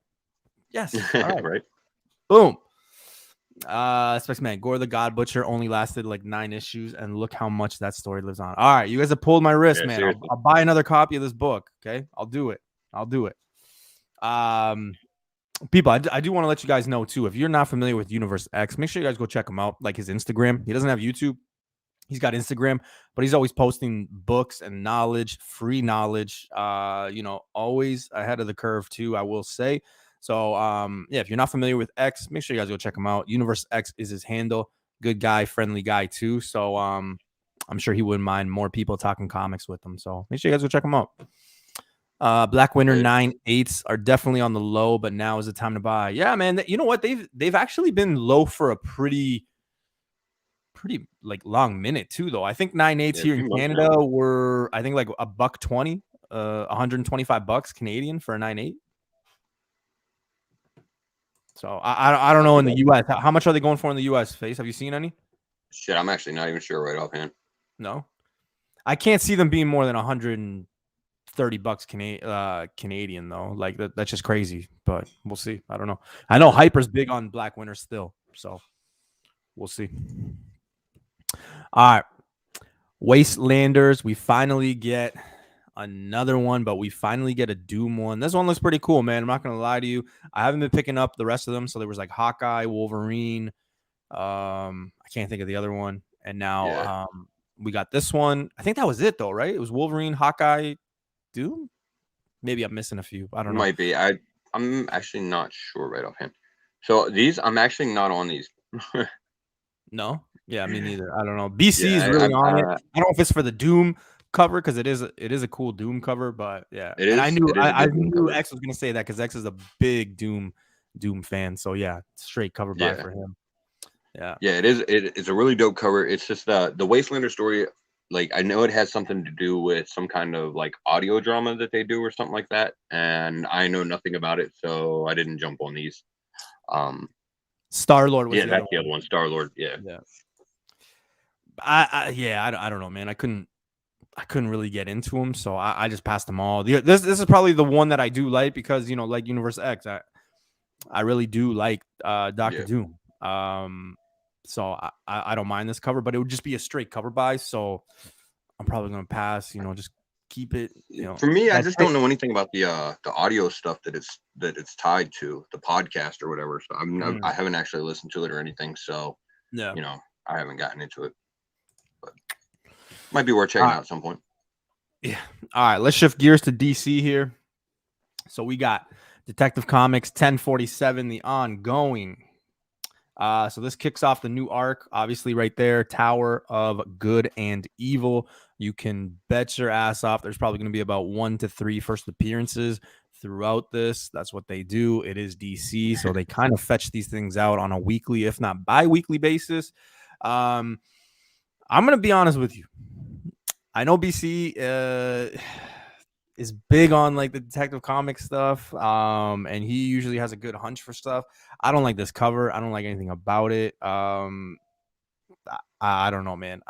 Yes. All right. Right. Boom. Man, Gore the God Butcher only lasted like 9 issues, and look how much that story lives on. All right, you guys have pulled my wrist, man. I'll buy another copy of this book. Okay, I'll do it. People, I do want to let you guys know too. If you're not familiar with Universe X, make sure you guys go check him out. Like his Instagram. He doesn't have YouTube. He's got Instagram, but he's always posting books and knowledge, free knowledge. You know, always ahead of the curve too, I will say. So, yeah, if you're not familiar with X, make sure you guys go check him out. Universe X is his handle. Good guy, friendly guy too. So, I'm sure he wouldn't mind more people talking comics with him. So make sure you guys go check him out. Black Winter 9/8s are definitely on the low, but now is the time to buy. Yeah, man. You know what? They've actually been low for a pretty like long minute too, though. I think 9/8s here in Canada were, I think, like $120, $125 Canadian for a 9/8. So I don't know in the US. How much are they going for in the US, Face? Have you seen any? Shit, I'm actually not even sure right offhand. No, I can't see them being more than $130 Canadian though. Like that's just crazy. But we'll see. I don't know. I know Hyper's big on Black Winter still, so we'll see. All right, Wastelanders. We finally get another one, but we finally get a Doom one. This one looks pretty cool, man. I'm not gonna lie to you. I haven't been picking up the rest of them. So there was like Hawkeye, Wolverine. I can't think of the other one. And now we got this one. I think that was it though, right? It was Wolverine, Hawkeye, Doom. Maybe I'm missing a few. I don't know. Might be. I'm actually not sure right offhand. So these, I'm actually not on these. No, yeah, me neither. I don't know. BC is Yeah, really on it. I don't know if it's for the Doom cover because it is a cool Doom cover, but yeah. it And is. It is a I good Doom knew cover. X was gonna say that because X is a big Doom fan. So yeah, straight cover buy for him. Yeah. Yeah, it is. It's a really dope cover. It's just the Wastelander story. Like, I know it has something to do with some kind of like audio drama that they do or something like that, and I know nothing about it, so I didn't jump on these. Star-Lord was that's the other one. Star-Lord. Yeah. I don't know, man. I couldn't really get into them, so I just passed them all. This is probably the one that I do like because like Universe X, I really do like Doctor Doom. So I don't mind this cover, but it would just be a straight cover buy. So I'm probably gonna pass. Just keep it. For me, I just don't know anything about the audio stuff that it's tied to the podcast or whatever. So I haven't actually listened to it or anything. So I haven't gotten into it, but might be worth checking out at some point. Yeah. All right. Let's shift gears to DC here. So we got Detective Comics 1047, the ongoing. So this kicks off the new arc, obviously right there, Tower of Good and Evil. You can bet your ass off there's probably going to be about 1 to 3 first appearances throughout this. That's what they do. It is DC, so they kind of fetch these things out on a weekly, if not bi-weekly basis. I'm going to be honest with you. I know BC is big on like the Detective Comics stuff, and he usually has a good hunch for stuff. I don't like this cover. I don't like anything about it. I don't know, man.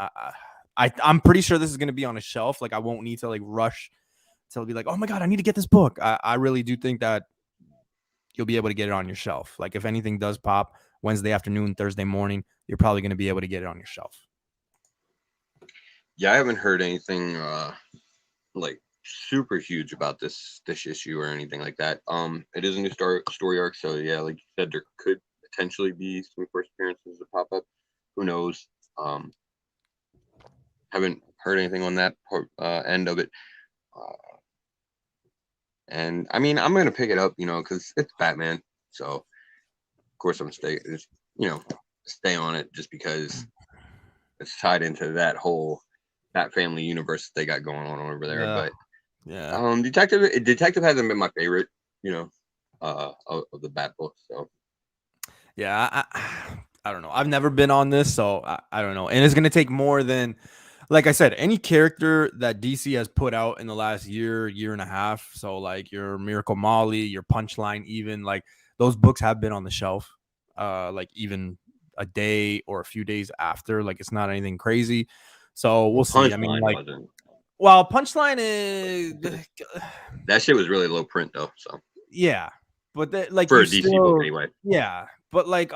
I'm pretty sure this is going to be on a shelf. Like I won't need to like rush to be like, oh my god, I need to get this book. I really do think that you'll be able to get it on your shelf. Like if anything does pop Wednesday afternoon, Thursday morning, you're probably going to be able to get it on your shelf. Yeah, I haven't heard anything like super huge about this issue or anything like that. It is a new story arc, so yeah, like you said, there could potentially be some first appearances that pop up. Who knows? Haven't heard anything on that end of it. And I mean, I'm gonna pick it up, because it's Batman. So of course I'm stay on it just because it's tied into that whole Bat family universe that they got going on over there. But Detective hasn't been my favorite, of the Bat books. So yeah, I don't know. I've never been on this, so I don't know. And it's gonna take more than, like I said, any character that DC has put out in the last year and a half. So like your Miracle Molly, your Punchline, even like those books have been on the shelf, like even a day or a few days after. Like it's not anything crazy. So we'll see. I mean, like, well, Punchline is that shit was really low print though. So yeah, but like for a DC book anyway. Yeah, but like,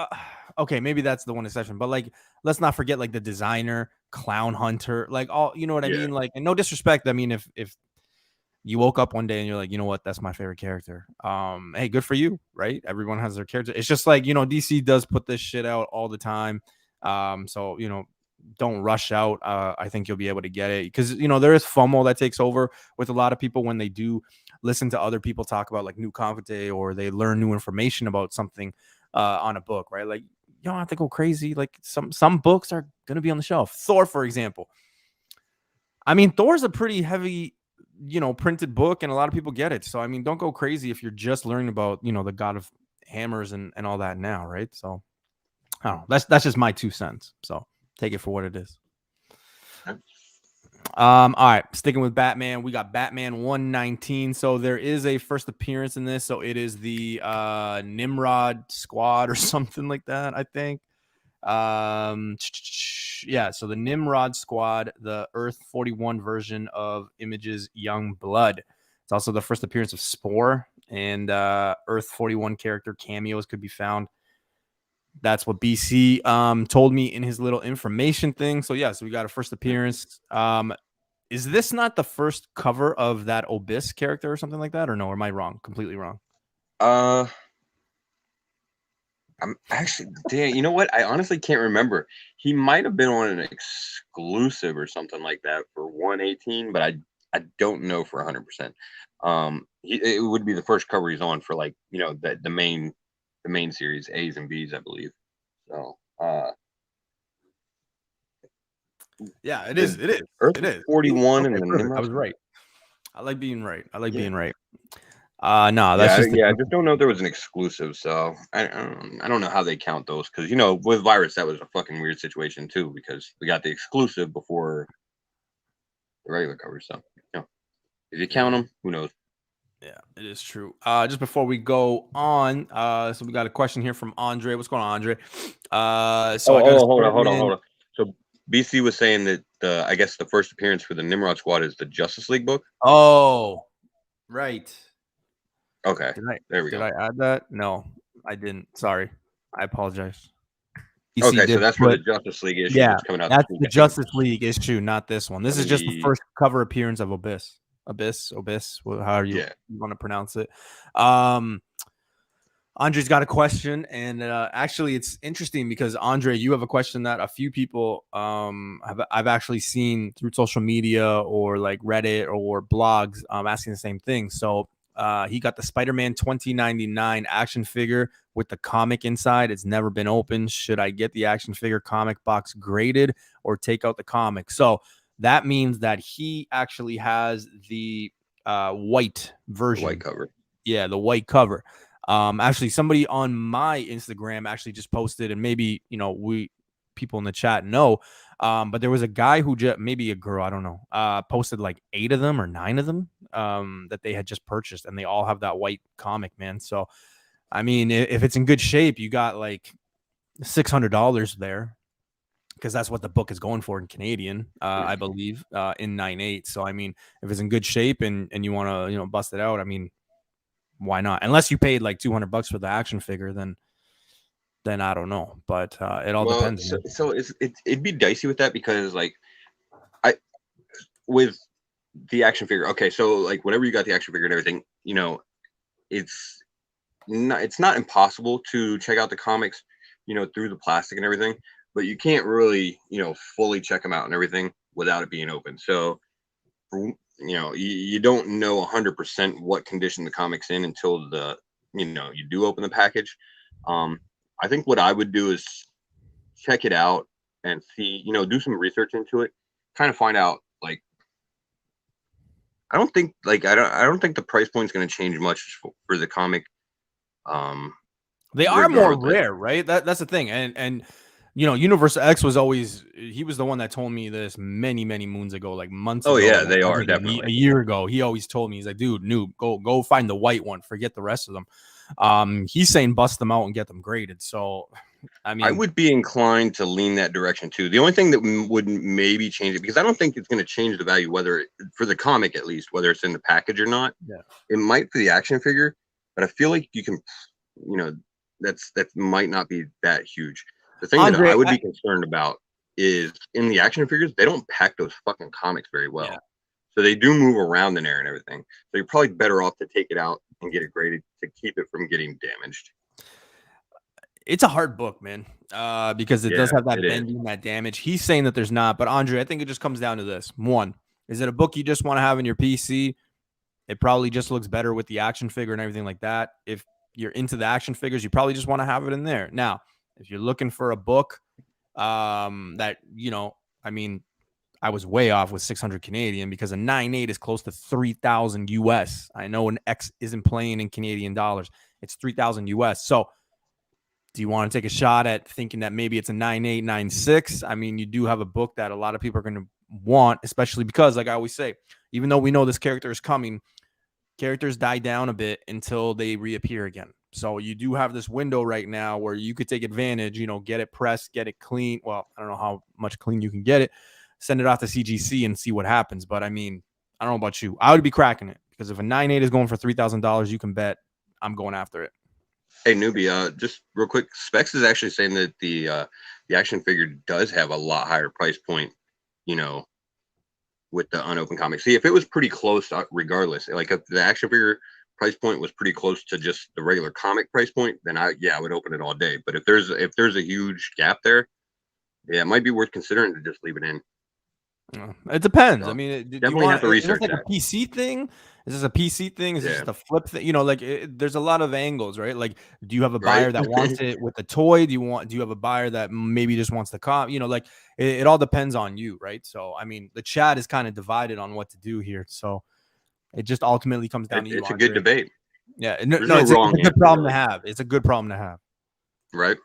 okay, maybe that's the one exception. But like, let's not forget like the designer, Clown Hunter, like all, you know what I mean? Like, and no disrespect. I mean, if you woke up one day and you're like, you know what, that's my favorite character. Hey, good for you, right? Everyone has their character. It's just like, DC does put this shit out all the time. So don't rush out. I think you'll be able to get it because there is FOMO that takes over with a lot of people when they do listen to other people talk about like new confidante or they learn new information about something on a book, right? Like you don't have to go crazy. Like some books are gonna be on the shelf. Thor, for example. I mean, Thor's a pretty heavy, printed book, and a lot of people get it. So I mean, don't go crazy if you're just learning about the God of Hammers and all that now, right? So I don't know. That's just my 2 cents. So take it for what it is. All right, sticking with Batman, we got Batman 119. So there is a first appearance in this. So it is the Nimrod Squad or something like that, I think. Yeah, so the Nimrod Squad, the Earth 41 version of Image's Young Blood. It's also the first appearance of Spore, and Earth 41 character cameos could be found. That's what BC told me in his little information thing. So yeah, so we got a first appearance. Is this not the first cover of that Abyss character or something like that, or no? Or am I wrong? Completely wrong. I'm actually, damn, you know what? I honestly can't remember. He might have been on an exclusive or something like that for 118, but I don't know for 100%. It would be the first cover he's on for, like, you know, the main series, A's and B's, I believe. So, Yeah, it is. It is. Earth It is. 41 Okay, and the perfect. I Nimrod. was right. I like being right. I like Yeah. being right. No, that's just I just don't know if there was an exclusive, so I don't know how they count those, because, you know, with Virus that was a fucking weird situation too, because we got the exclusive before the regular cover. So, you know, if you count them, who knows? Yeah, it is true. Just before we go on, so we got a question here from Andre. What's going on, Andre? So I got Hold on. So BC was saying that I guess the first appearance for the Nimrod Squad is the Justice League book. Oh, right. Okay, there we Did go. I add that? No, I didn't. Sorry, I apologize. Okay, so that's for the Justice League issue Yeah, that's coming out. that's the Justice League issue, not this one. This is just the 70. first cover appearance of Abyss. Abyss, however you want to pronounce it. Andre's got a question, and actually, it's interesting because Andre, you have a question that a few people I've actually seen through social media or like Reddit or blogs asking the same thing. So he got the Spider-Man 2099 action figure with the comic inside. It's never been opened. Should I get the action figure comic box graded or take out the comic? So that means that he actually has the white version, the white cover. Yeah, the white cover. Actually, somebody on my Instagram actually just posted, and maybe, you know, people in the chat know, but there was a guy who maybe a girl, I don't know, posted like 8 of them or 9 of them that they had just purchased, and they all have that white comic, man. So, I mean, if it's in good shape, you got like $600 there, because that's what the book is going for in Canadian, I believe, in 9.8. So, I mean, if it's in good shape and you want to, you know, bust it out, I mean, why not? Unless you paid like $200 for the action figure, then I don't know. But it all depends. So it'd be dicey with that, because like with the action figure. Okay, so like whenever you got the action figure and everything, you know, it's not impossible to check out the comics, you know, through the plastic and everything, but you can't really, you know, fully check them out and everything without it being open. So, you know, you don't know 100% what condition the comic's in until you do open the package. I think what I would do is check it out and see, you know, do some research into it, kind of find out, like, I don't think the price point is going to change much for the comic. They are more rare, right? That's the thing. And you know, Universal X was he was the one that told me this many moons ago, like months ago. Oh yeah, they are definitely a year ago. He always told me, he's like, dude, Noob, go find the white one. Forget the rest of them. He's saying bust them out and get them graded. So, I mean, I would be inclined to lean that direction too. The only thing that would maybe change it, because I don't think it's going to change the value, whether for the comic at least, whether it's in the package or not. Yeah. It might for the action figure, but I feel like you can, you know, that might not be that huge. The thing that I would be concerned about is in the action figures, they don't pack those fucking comics very well. Yeah. So they do move around in there and everything. So you're probably better off to take it out and get it graded to keep it from getting damaged. It's a hard book, man, because it does have that bending, that damage. He's saying that there's not, but Andre, I think it just comes down to this. One, is it a book you just want to have in your PC? It probably just looks better with the action figure and everything like that. If you're into the action figures, you probably just want to have it in there. Now, if you're looking for a book that, you know, I mean, I was way off with 600 Canadian, because a 9.8 is close to 3,000 US. I know an X isn't playing in Canadian dollars. It's 3,000 US. So, do you want to take a shot at thinking that maybe it's a 9.8, 9.6? I mean, you do have a book that a lot of people are going to want, especially because, like I always say, even though we know this character is coming, characters die down a bit until they reappear again. So you do have this window right now where you could take advantage, you know, get it pressed, get it clean. Well, I don't know how much clean you can get it, send it off to CGC and see what happens. But I mean, I don't know about you. I would be cracking it, because if a 9.8 is going for $3,000, you can bet I'm going after it. Hey, Newbie, just real quick, Specs is actually saying that the action figure does have a lot higher price point, you know, with the unopened comics. See, if it was pretty close, regardless, like if the action figure price point was pretty close to just the regular comic price point, then I would open it all day. But if there's a huge gap there, yeah, it might be worth considering to just leave it in. It depends. So, I mean, do you definitely have want to is this research like that. a PC thing? Is this a PC thing? Is this Yeah. just a flip thing? You know, like there's a lot of angles, right? Like, do you have a Right. buyer that wants it with a toy? Do you have a buyer that maybe just wants the comp? You know, like it all depends on you, right? So, I mean, the chat is kind of divided on what to do here. So, it just ultimately comes down to you, It's a good Andre. debate. Yeah, There's no, no it's a wrong good answer, problem really. to have. It's a good problem to have. Right.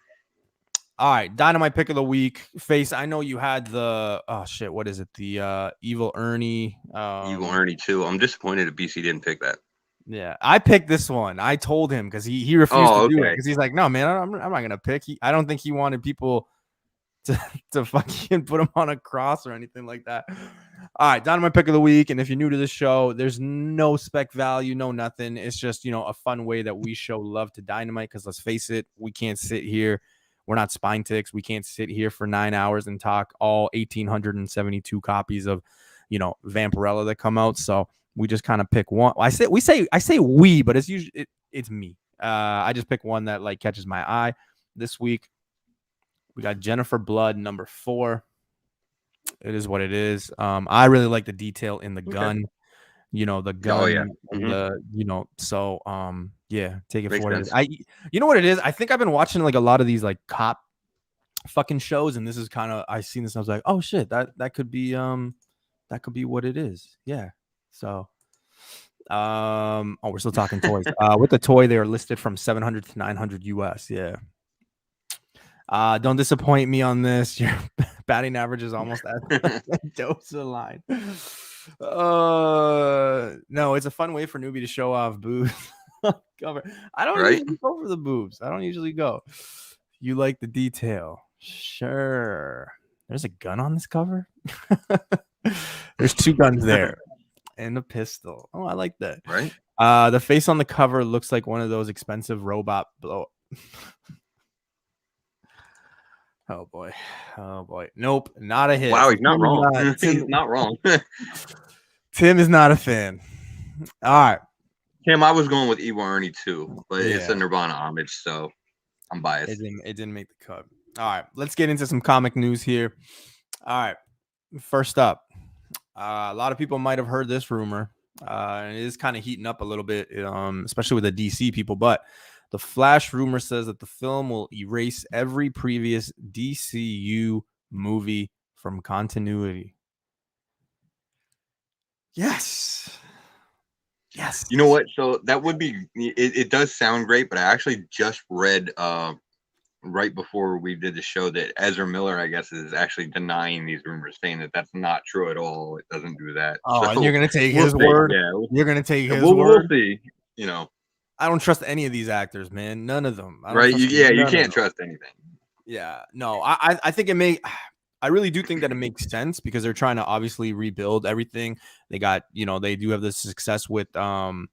All right, Dynamite pick of the week. Face, I know you had the what is it? The Evil Ernie. Evil Ernie too. I'm disappointed that BC didn't pick that. Yeah, I picked this one. I told him because he refused to do it because he's like, no, man, I'm not gonna pick. I don't think he wanted people to fucking put him on a cross or anything like that. All right, Dynamite pick of the week. And if you're new to the show, there's no spec value, no nothing. It's just, a fun way that we show love to Dynamite because let's face it, we can't sit here. We're not spine ticks. We can't sit here for 9 hours and talk all 1,872 copies of, Vampirella that come out. So we just kind of pick one. I say we, but it's usually it's me. I just pick one that like catches my eye. This week we got Jennifer Blood number 4. It is what it is. I really like the detail in the gun. The gun. Oh yeah. The so yeah, take it Makes for what sense. it is. You know what it is? I think I've been watching like a lot of these like cop fucking shows, and this is kind of I seen this and I was like, oh shit, that could be what it is. Yeah. So we're still talking toys. With the toy, they are listed from 700 to 900 US. Yeah. Don't disappoint me on this. Your batting average is almost at the Dosa line. No, it's a fun way for Newbie to show off boobs. Cover. I don't usually go for the boobs. I don't usually go. You like the detail. Sure. There's a gun on this cover. There's 2 guns there and a pistol. Oh, I like that. Right. The face on the cover looks like one of those expensive robot blow. Oh boy. Nope, not a hit. Wow, he's not wrong. He's not wrong. Tim is not a fan. All right. Tim, I was going with Evil Ernie too, but it's a Nirvana homage, so I'm biased. It didn't make the cut. All right, let's get into some comic news here. All right. First up, a lot of people might have heard this rumor. And it is kind of heating up a little bit, especially with the DC people, but the Flash rumor says that the film will erase every previous DCU movie from continuity. Yes. You know what? So that would be it does sound great, but I actually just read right before we did the show that Ezra Miller, I guess, is actually denying these rumors, saying that that's not true at all. It doesn't do that. Oh, so and you're gonna take his word? Yeah, you're gonna take his word. We'll see. I don't trust any of these actors, man. None of them. Right? You can't trust anything. Yeah, no. I think I really do think that it makes sense because they're trying to obviously rebuild everything. They got, they do have the success with Shazam.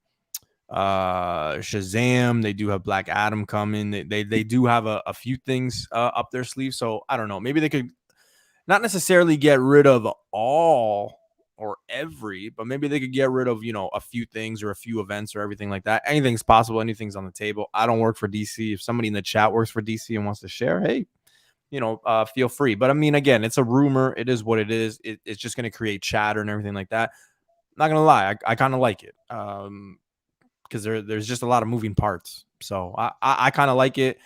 They do have Black Adam coming. They do have a few things up their sleeve. So I don't know. Maybe they could not necessarily get rid of all or every, but maybe they could get rid of, a few things or a few events or everything like that. Anything's possible. Anything's on the table. I don't work for DC. If somebody in the chat works for DC and wants to share, hey, feel free. But I mean, again, it's a rumor. It is what it is. It's just going to create chatter and everything like that. Not going to lie. I kind of like it. Because there's just a lot of moving parts. So I kind of like it.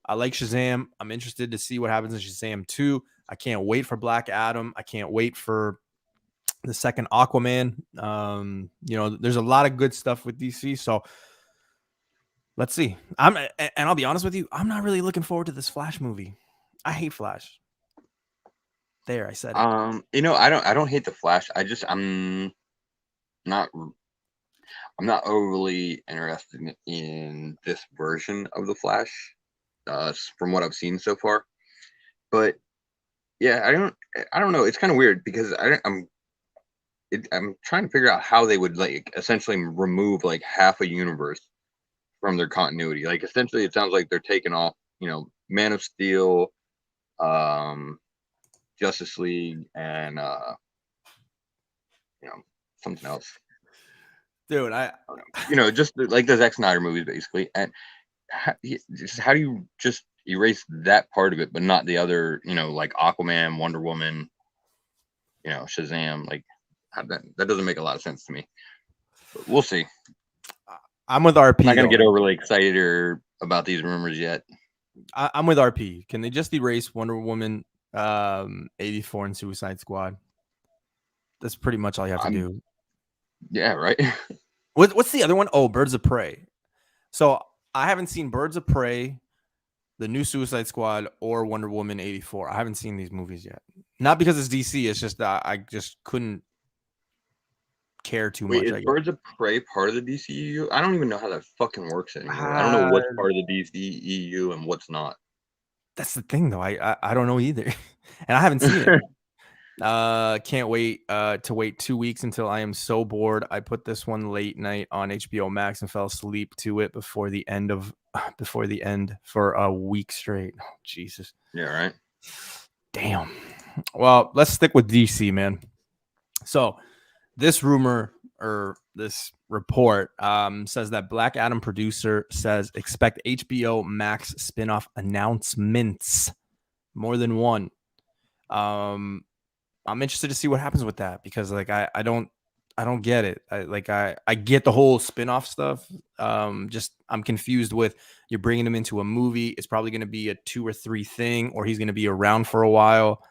I like Shazam. I'm interested to see what happens in Shazam 2. I can't wait for Black Adam. I can't wait for the second Aquaman. There's a lot of good stuff with DC. So let's see. I'll be honest with you. I'm not really looking forward to this Flash movie. I hate Flash. There, I said it. I don't hate the Flash. I'm not overly interested in this version of the Flash, from what I've seen so far. But yeah, I don't know. It's kind of weird because I'm trying to figure out how they would like essentially remove like half a universe from their continuity. Like essentially, it sounds like they're taking off, Man of Steel, Justice League, and something else. dude. Just like the Zack Snyder movies, basically. And how do you just erase that part of it, but not the other? Like Aquaman, Wonder Woman, Shazam. Like that doesn't make a lot of sense to me. But we'll see. I'm with RP. Not gonna get overly excited or about these rumors yet. I'm with RP. Can they just erase Wonder Woman 84 and Suicide Squad? That's pretty much all you have to do. Yeah, right. What's the other one? Oh, Birds of Prey. So I haven't seen Birds of Prey, the new Suicide Squad, or Wonder Woman 84. I haven't seen these movies yet. Not because it's DC. It's just that I just couldn't care too much. Is Birds of Prey part of the DCEU? I don't even know how that fucking works anymore. I don't know what's part of the DCEU and what's not. That's the thing, though. I don't know either, and I haven't seen it. Can't wait to wait 2 weeks until I am so bored. I put this one late night on HBO Max and fell asleep to it before the end for a week straight. Oh, Jesus. Yeah, right. Damn. Well, let's stick with DC, man. So this rumor or this report says that Black Adam producer says expect HBO Max spinoff announcements, more than one. I'm interested to see what happens with that because like I don't get it. I get the whole spinoff stuff. Just I'm confused with you're bringing him into a movie. It's probably going to be a 2 or 3 thing, or he's going to be around for a while.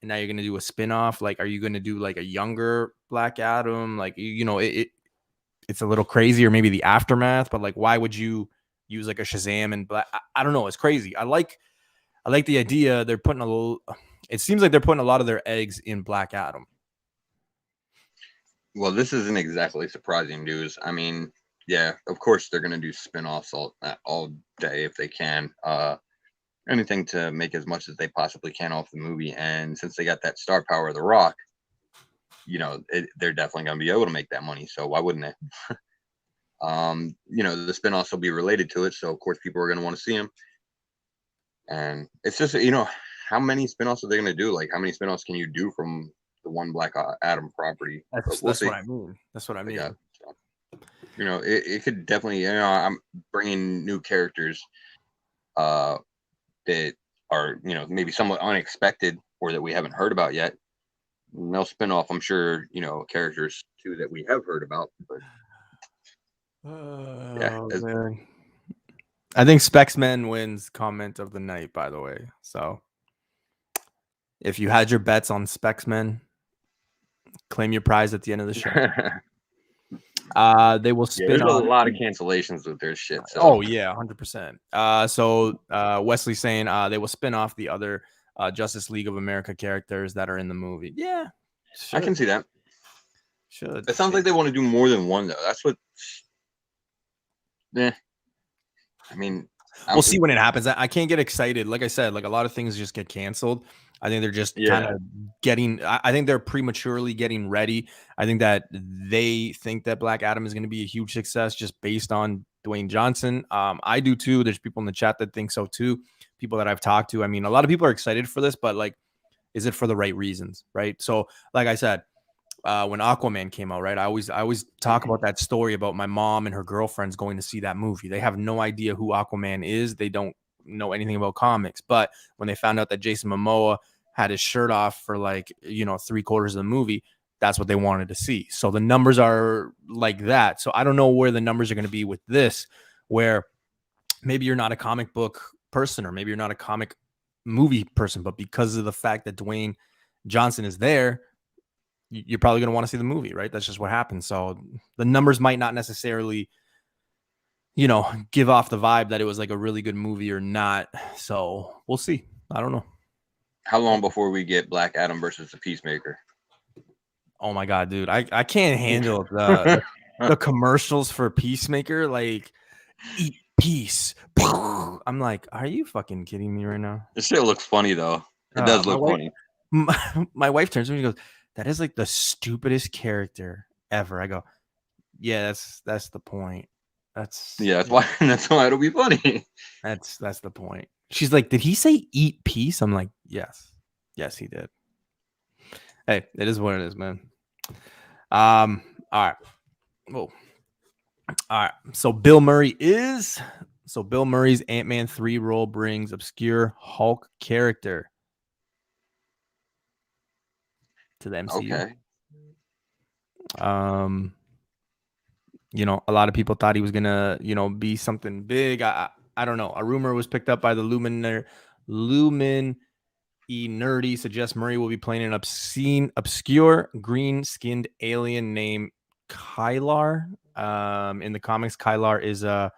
And now you're going to do a spinoff. Like, are you going to do like a younger Black Adam? Like, it's a little crazy, or maybe the aftermath. But like, why would you use like a Shazam and Black? I don't know. It's crazy. I like the idea. They're putting a little. It seems like they're putting a lot of their eggs in Black Adam. Well, this isn't exactly surprising news. I mean, yeah, of course they're going to do spinoffs all day if they can. Anything to make as much as they possibly can off the movie. And since they got that star power of The Rock, they're definitely going to be able to make that money. So why wouldn't they? The spinoffs will be related to it. So of course people are going to want to see them. And it's just, how many spinoffs are they going to do? Like how many spinoffs can you do from the one Black Adam property? That's what I mean. That's what I mean. Yeah. So, it could definitely, I'm bringing new characters, that are maybe somewhat unexpected or that we haven't heard about yet. And they'll spin off, I'm sure, characters too that we have heard about. But man. I think Specsman wins comment of the night, by the way. So if you had your bets on Specsman, claim your prize at the end of the show. They will spin there's a lot of cancellations with their shit. So. Oh yeah, 100%. So Wesley saying they will spin off the other Justice League of America characters that are in the movie. Yeah, I can see that. Should. It sounds like they want to do more than one though. That's what. Yeah. I mean, we'll see when it happens. I can't get excited. Like I said, like a lot of things just get canceled. I think they're just kind of getting. I think they're prematurely getting ready. I think that they think that Black Adam is going to be a huge success just based on Dwayne Johnson. I do too. There's people in the chat that think so too. People that I've talked to. I mean, a lot of people are excited for this, but like, is it for the right reasons? Right. So, like I said, when Aquaman came out, right? I always talk about that story about my mom and her girlfriends going to see that movie. They have no idea who Aquaman is. They don't know anything about comics, but when they found out that Jason Momoa had his shirt off for like 3/4 of the movie, that's what they wanted to see. So the numbers are like that. So I don't know where the numbers are going to be with this, where maybe you're not a comic book person or maybe you're not a comic movie person, but because of the fact that Dwayne Johnson is there, you're probably going to want to see the movie, right? That's just what happens. So the numbers might not necessarily give off the vibe that it was like a really good movie or not. So we'll see. I don't know. How long before we get Black Adam versus the Peacemaker? Oh my God, dude. I can't handle the commercials for Peacemaker. Like, eat peace. I'm like, are you fucking kidding me right now? This shit looks funny though. It does look funny. My wife turns to me and goes, that is like the stupidest character ever. I go, yeah, that's the point. That's why it'll be funny. That's the point. She's like, did he say eat peace? I'm like, yes, he did. Hey, it is what it is, man. All right. Whoa, All right. So Bill Murray's Ant-Man 3 role brings obscure Hulk character to the MCU. Okay. A lot of people thought he was gonna, be something big. I don't know. A rumor was picked up by the Lumen Nerdy suggests Murray will be playing an obscure green-skinned alien named Kylar. In the comics, Kylar is a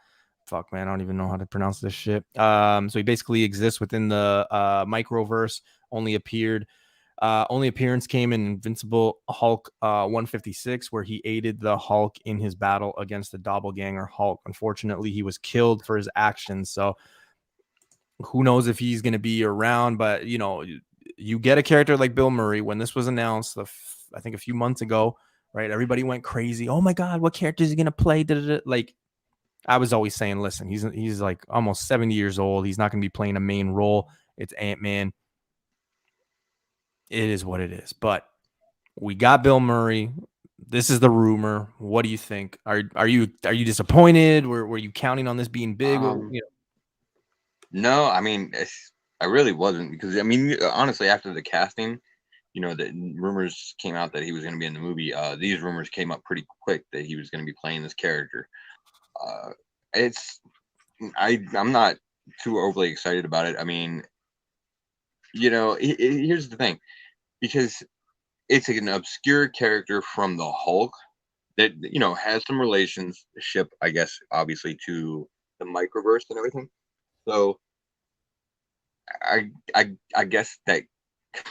fuck, man. I don't even know how to pronounce this shit. So he basically exists within the microverse. Only appearance came in Invincible Hulk 156, where he aided the Hulk in his battle against the doppelganger Hulk. Unfortunately, he was killed for his actions. So who knows if he's going to be around, but you get a character like Bill Murray. When this was announced, I think a few months ago, right? Everybody went crazy. Oh my God, what character is he going to play? Like, I was always saying, listen, he's like almost 70 years old. He's not going to be playing a main role. It's Ant-Man. It is what it is. But we got Bill Murray. This is the rumor. What do you think? Are you disappointed? Were you counting on this being big? No, I mean, I really wasn't, because I mean, honestly, after the casting, the rumors came out that he was going to be in the movie. These rumors came up pretty quick that he was going to be playing this character. I'm not too overly excited about it. I mean, here's the thing, because it's an obscure character from the Hulk that has some relationship, I guess, obviously, to the microverse and everything. So I guess that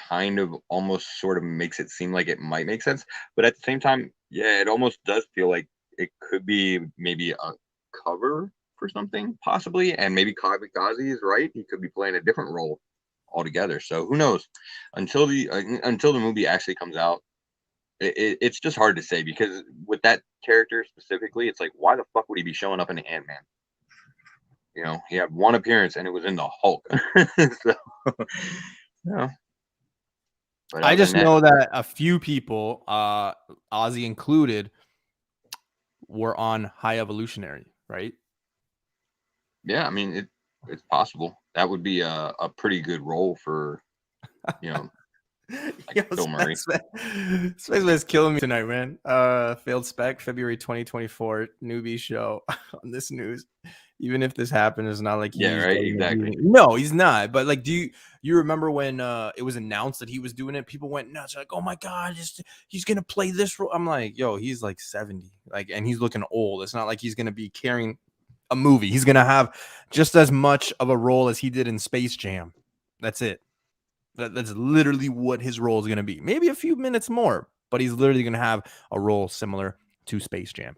kind of almost sort of makes it seem like it might make sense, but at the same time, yeah, it almost does feel like it could be maybe a cover for something, possibly, and maybe Kamikaze is right. He could be playing a different role altogether. So who knows? Until the movie actually comes out, it's just hard to say, because with that character specifically, it's like, why the fuck would he be showing up in Ant-Man? He had one appearance and it was in the Hulk. So, But I just know that a few people, Ozzy included, were on High Evolutionary, right? Yeah, I mean, it's possible. That would be a pretty good role for, like Bill Murray. Spaceman's killing me tonight, man. Failed spec, February 2024, Newbie show on this news. Even if this happened, it's not like he's right, exactly. No, he's not. But like, do you remember when it was announced that he was doing it? People went nuts, like, oh my God, he's gonna play this role. I'm like, yo, he's like 70, like, and he's looking old. It's not like he's gonna be carrying a movie. He's gonna have just as much of a role as he did in Space Jam. That's it. That's literally what his role is going to be. Maybe a few minutes more, but he's literally going to have a role similar to Space Jam.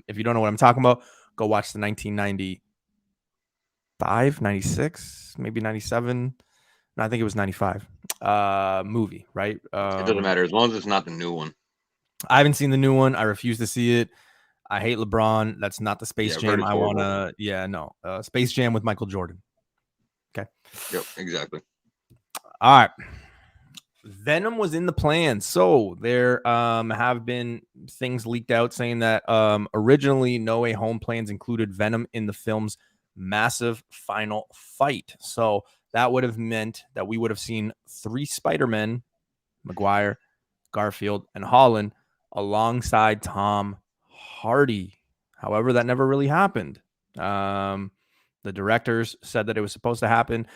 If you don't know what I'm talking about, go watch the 1995, 96, maybe 97. No, I think it was 95 movie, right? It doesn't matter as long as it's not the new one. I haven't seen the new one. I refuse to see it. I hate LeBron. That's not the Space Jam I want to. Yeah, no. Space Jam with Michael Jordan. Okay. Yep, exactly. All right. Venom was in the plan. So there have been things leaked out saying that originally No Way Home plans included Venom in the film's massive final fight. So that would have meant that we would have seen 3 Spider-Men, Maguire, Garfield, and Holland, alongside Tom Hardy. However, that never really happened. The directors said that it was supposed to happen.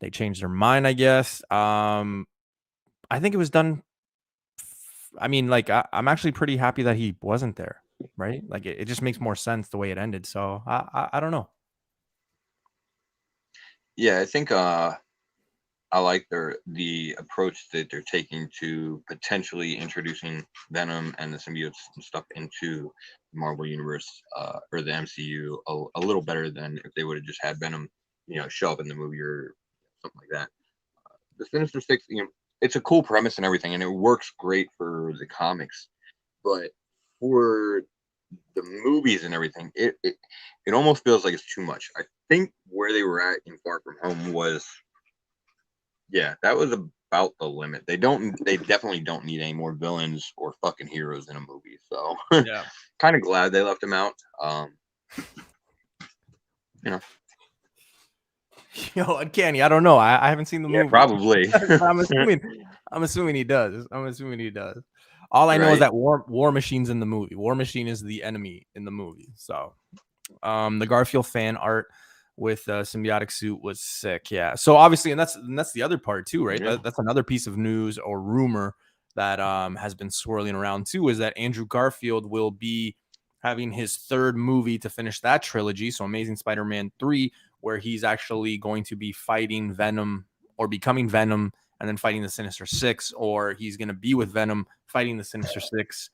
They changed their mind, I guess. I think it was done. I mean, like, I'm actually pretty happy that he wasn't there, right? Like, it just makes more sense the way it ended. So I don't know. Yeah, I think I like the approach that they're taking to potentially introducing Venom and the symbiotes and stuff into the Marvel Universe or the MCU a little better than if they would have just had Venom, show up in the movie or something like that. The Sinister Six, it's a cool premise and everything, and it works great for the comics, but for the movies and everything, it almost feels like it's too much. I think where they were at in Far From Home was, yeah, that was about the limit. They definitely don't need any more villains or fucking heroes in a movie. So, yeah, kind of glad they left him out. You know. Yo, Uncanny. I don't know. I haven't seen the movie. Probably. But I'm assuming he does. All I know is that War Machine's in the movie. War Machine is the enemy in the movie. So, the Garfield fan art with symbiotic suit was sick. Yeah. So obviously, and that's the other part too, right? Yeah. That's another piece of news or rumor that has been swirling around too, is that Andrew Garfield will be having his third movie to finish that trilogy. So Amazing Spider-Man 3, where he's actually going to be fighting Venom or becoming Venom and then fighting the Sinister Six, or he's going to be with Venom fighting the Sinister Six.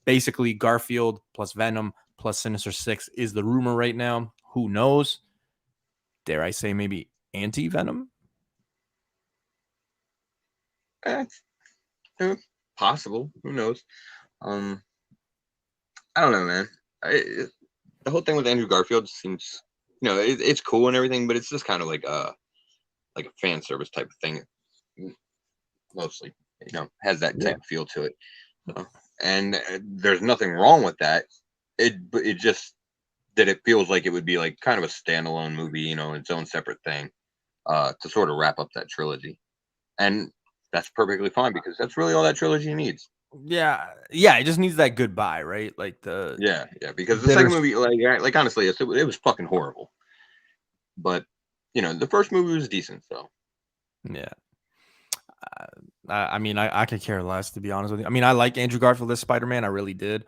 Basically, Garfield plus Venom plus Sinister Six is the rumor right now. Who knows? Dare I say maybe anti-Venom? Possible. Who knows? I don't know, man. The whole thing with Andrew Garfield seems, it's cool and everything, but it's just kind of like a fan service type of thing. Mostly, has that type of feel to it. So, and there's nothing wrong with that. It just that it feels like it would be like kind of a standalone movie, its own separate thing, to sort of wrap up that trilogy. And that's perfectly fine because that's really all that trilogy needs. Yeah, it just needs that goodbye, right? Like because the second movie, like honestly, it was fucking horrible. But the first movie was decent, so yeah. I mean, I could care less, to be honest with you. I mean, I like Andrew Garfield as Spider-Man, I really did.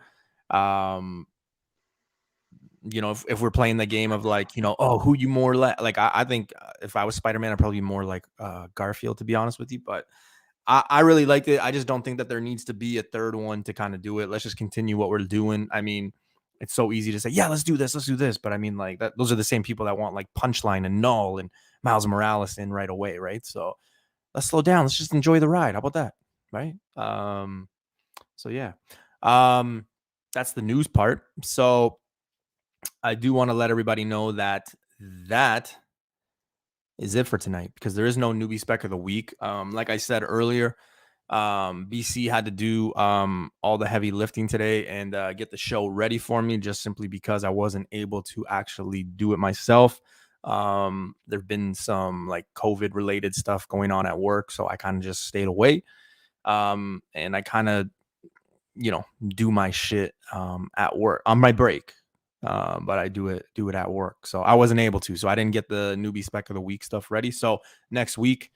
If we're playing the game of like, who you more like, I think if I was Spider-Man, I'd probably be more like Garfield, to be honest with you. But I really liked it. I just don't think that there needs to be a third one to kind of do it. Let's just continue what we're doing. I mean, it's so easy to say, yeah, let's do this. But I mean, like those are the same people that want like Punchline and Null and Miles Morales in right away, right? So let's slow down. Let's just enjoy the ride. How about that? Right. So yeah. That's the news part. So I do want to let everybody know that is it for tonight, because there is no newbie spec of the week. Like I said earlier, BC had to do all the heavy lifting today and get the show ready for me, just simply because I wasn't able to actually do it myself. There've been some like COVID related stuff going on at work, so I kind of just stayed away. And I kind of, do my shit at work on my break. But I do it at work. So I wasn't able to. So I didn't get the newbie spec of the week stuff ready. So next week,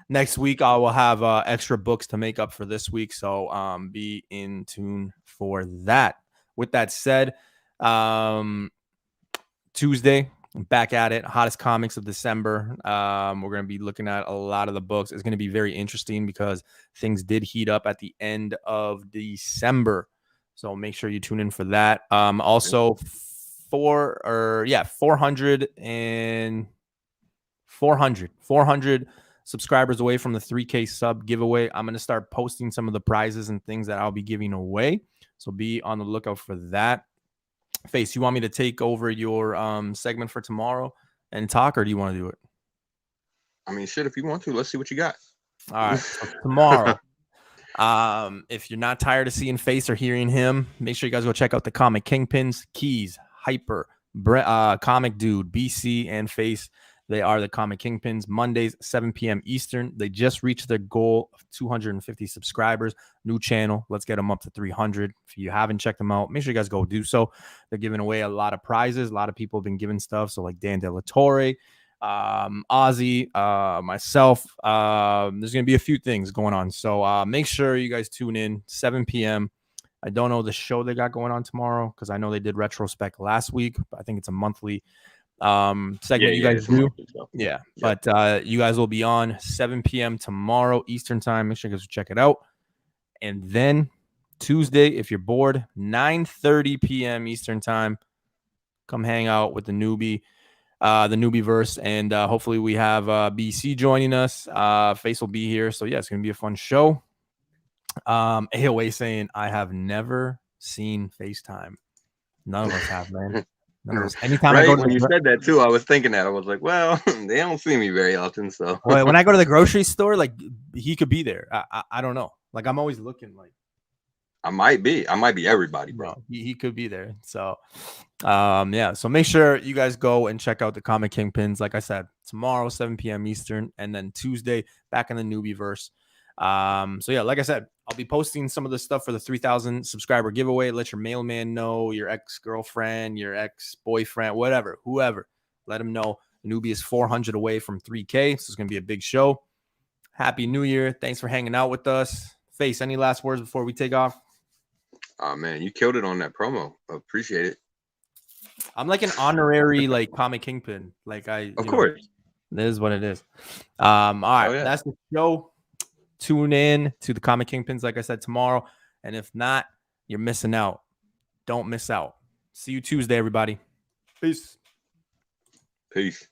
next week I will have extra books to make up for this week. So be in tune for that. With that said, Tuesday, back at it. Hottest comics of December. We're going to be looking at a lot of the books. It's going to be very interesting because things did heat up at the end of December. So make sure you tune in for that. Also 400 subscribers away from the 3K sub giveaway. I'm going to start posting some of the prizes and things that I'll be giving away. So be on the lookout for that. Face, you want me to take over your segment for tomorrow and talk, or do you want to do it? I mean, shit, if you want to, let's see what you got. All right. So tomorrow. If you're not tired of seeing Face or hearing him, make sure you guys go check out the Comic Kingpins, Keys, Hyper, Comic Dude, BC, and Face. They are the Comic Kingpins. Mondays, 7 p.m. Eastern. They just reached their goal of 250 subscribers. New channel. Let's get them up to 300. If you haven't checked them out, make sure you guys go do so. They're giving away a lot of prizes. A lot of people have been giving stuff. So like Dan De La Torre, Ozzy, myself. There's going to be a few things going on. So make sure you guys tune in, 7 p.m. I don't know the show they got going on tomorrow because I know they did retrospect last week, but I think it's a monthly segment you guys do. Yeah. But you guys will be on 7 p.m. tomorrow Eastern time. Make sure you guys check it out. And then Tuesday, if you're bored, 9:30 p.m. Eastern time, come hang out with the newbie verse, and hopefully we have BC joining us. Face will be here, so yeah, it's gonna be a fun show. AOA saying, I have never seen FaceTime. None of us have, man. Anytime I go to when you said that too, I was thinking that. I was like, well, they don't see me very often, so when I go to the grocery store, like he could be there. I don't know. Like I'm always looking like I might be everybody, bro. No, he could be there. So, yeah. So make sure you guys go and check out the Comic Kingpins. Like I said, tomorrow, 7 p.m. Eastern, and then Tuesday back in the Newbie verse. So yeah, like I said, I'll be posting some of the stuff for the 3,000 subscriber giveaway. Let your mailman know, your ex-girlfriend, your ex-boyfriend, whatever, whoever. Let them know. The Newbie is 400 away from 3K, so it's gonna be a big show. Happy New Year! Thanks for hanging out with us. Face, any last words before we take off? Oh man, you killed it on that promo. I appreciate it. I'm like an honorary like Comic Kingpin. Like Of course. This is what it is. All right, that's the show. Tune in to the Comic Kingpins, like I said, tomorrow. And if not, you're missing out. Don't miss out. See you Tuesday, everybody. Peace. Peace.